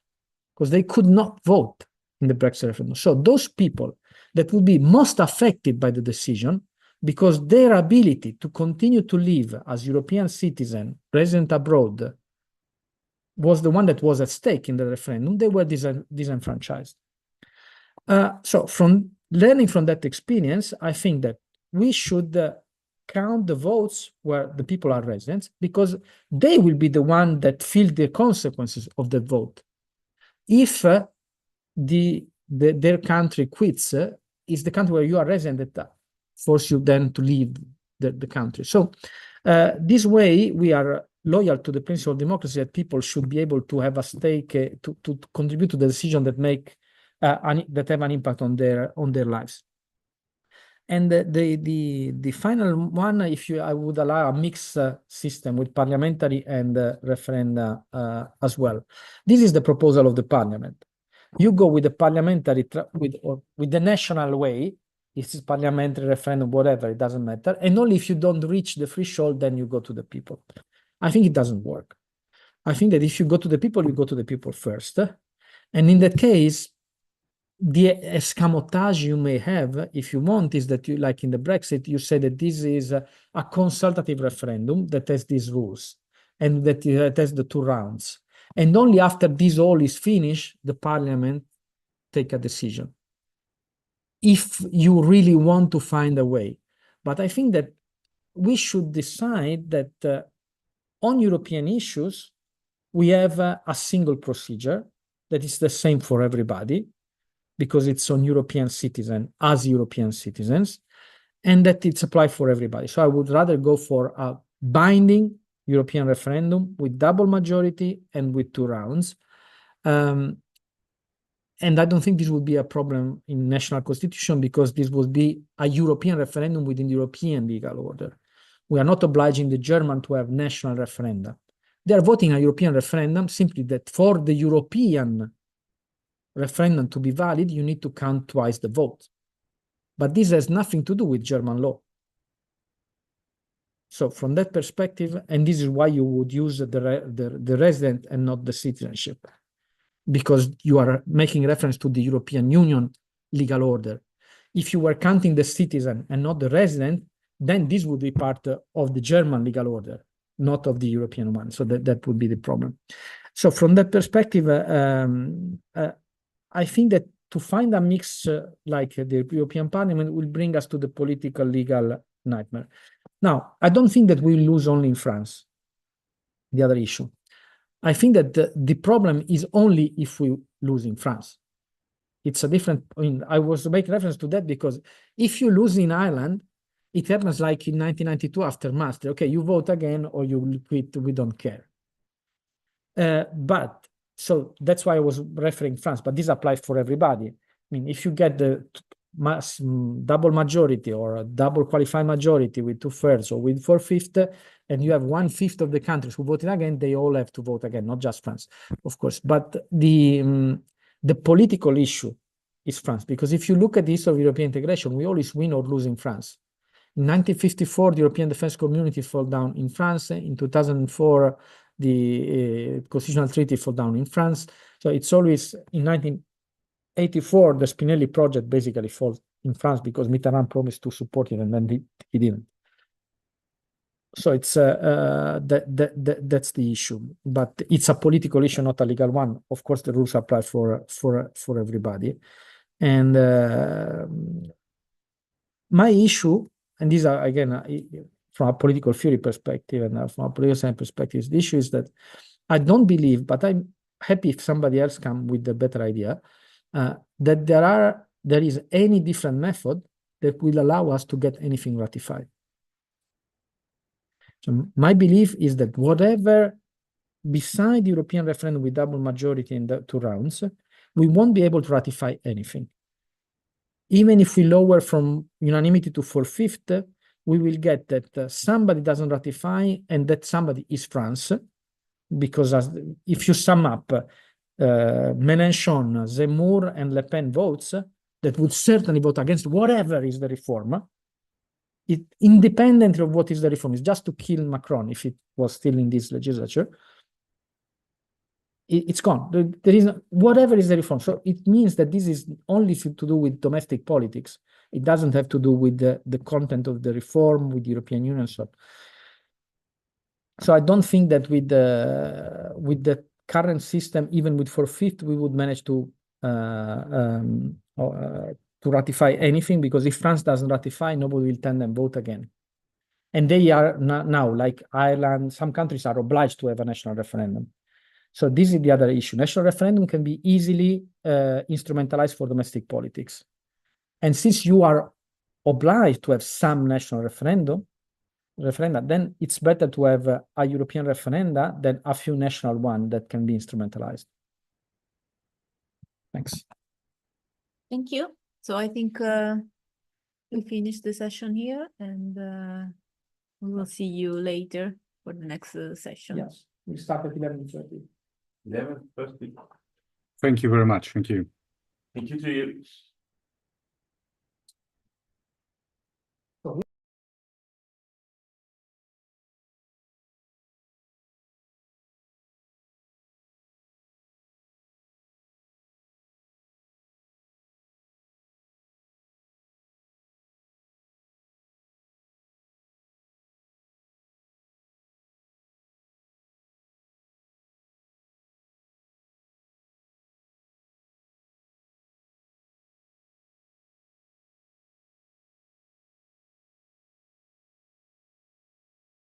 because they could not vote in the Brexit referendum. So those people that would be most affected by the decision, because their ability to continue to live as European citizen resident abroad was the one that was at stake in the referendum, they were disenfranchised. So from learning from that experience, I think that we should count the votes where the people are residents, because they will be the one that feel the consequences of the vote. If their country quits, is the country where you are resident that force you then to leave the country. So this way we are loyal to the principle of democracy, that people should be able to have a stake, to contribute to the decision that make that have an impact on their lives. And the final one, I would allow a mixed system with parliamentary and referenda as well. This is the proposal of the parliament. You go with the parliamentary with the national way. If it's parliamentary, referendum, whatever, it doesn't matter. And only if you don't reach the threshold, then you go to the people. I think it doesn't work. I think that if you go to the people, you go to the people first. And in that case, the escamotage you may have, if you want, is that you, like in the Brexit, you say that this is a consultative referendum that has these rules and that it has the 2 rounds. And only after this all is finished, the parliament take a decision, if you really want to find a way. But I think that we should decide that on European issues, we have a single procedure that is the same for everybody, because it's on European citizens as European citizens, and that it's applied for everybody. So I would rather go for a binding European referendum with double majority and with 2 rounds. And I don't think this would be a problem in national constitution, because this would be a European referendum within the European legal order. We are not obliging the German to have national referenda. They are voting a European referendum, simply that for the European referendum to be valid, you need to count twice the vote. But this has nothing to do with German law. So from that perspective, and this is why you would use the resident and not the citizenship, because you are making reference to the European Union legal order. If you were counting the citizen and not the resident, then this would be part of the German legal order, not of the European one. So that would be the problem. So from that perspective, I think that to find a mix like the European Parliament will bring us to the political legal nightmare. Now, I don't think that we will lose only in France, the other issue. I think that the problem is only if we lose in France. It's a different, I was making reference to that because if you lose in Ireland, it happens like in 1992 after Maastricht. Okay, you vote again or you quit, we don't care. But so that's why I was referring France, but this applies for everybody. I mean, if you get the double majority or a double qualified majority with 2/3 or with 4/5, and you have 1/5 of the countries who voted again, they all have to vote again, not just France, of course. But the political issue is France, because if you look at the history of European integration, we always win or lose in France. In 1954, the European Defense Community fell down in France. In 2004, the Constitutional Treaty fall down in France. So it's always in 1984, the Spinelli project basically falls in France because Mitterrand promised to support it and then he didn't. So it's that's the issue, but it's a political issue, not a legal one. Of course, the rules apply for everybody, and my issue, and these are again from a political theory perspective and from a political science perspective, the issue is that I don't believe, but I'm happy if somebody else come with a better idea, that there is any different method that will allow us to get anything ratified. So my belief is that whatever, beside the European referendum with double majority in the 2 rounds, we won't be able to ratify anything. Even if we lower from unanimity to 4/5, we will get that somebody doesn't ratify and that somebody is France, because if you sum up Mélenchon, Zemmour, and Le Pen votes, that would certainly vote against whatever is the reform. Independent of what is the reform, is just to kill Macron if it was still in this legislature. It's gone. There is whatever is the reform. So it means that this is only to do with domestic politics. It doesn't have to do with the content of the reform, with the European Union. So I don't think that with the current system, even with 4/5, we would manage to ratify anything, because if France doesn't ratify, nobody will tend and vote again. And they are now, like Ireland, some countries are obliged to have a national referendum. So this is the other issue. National referendum can be easily instrumentalized for domestic politics. And since you are obliged to have some national referenda, then it's better to have a European referenda than a few national ones that can be instrumentalized. Thanks. Thank you. So I think we finish the session here, and we will see you later for the next session. Yes, we start at 11:30. 11:30. Thank you very much. Thank you. Thank you to you.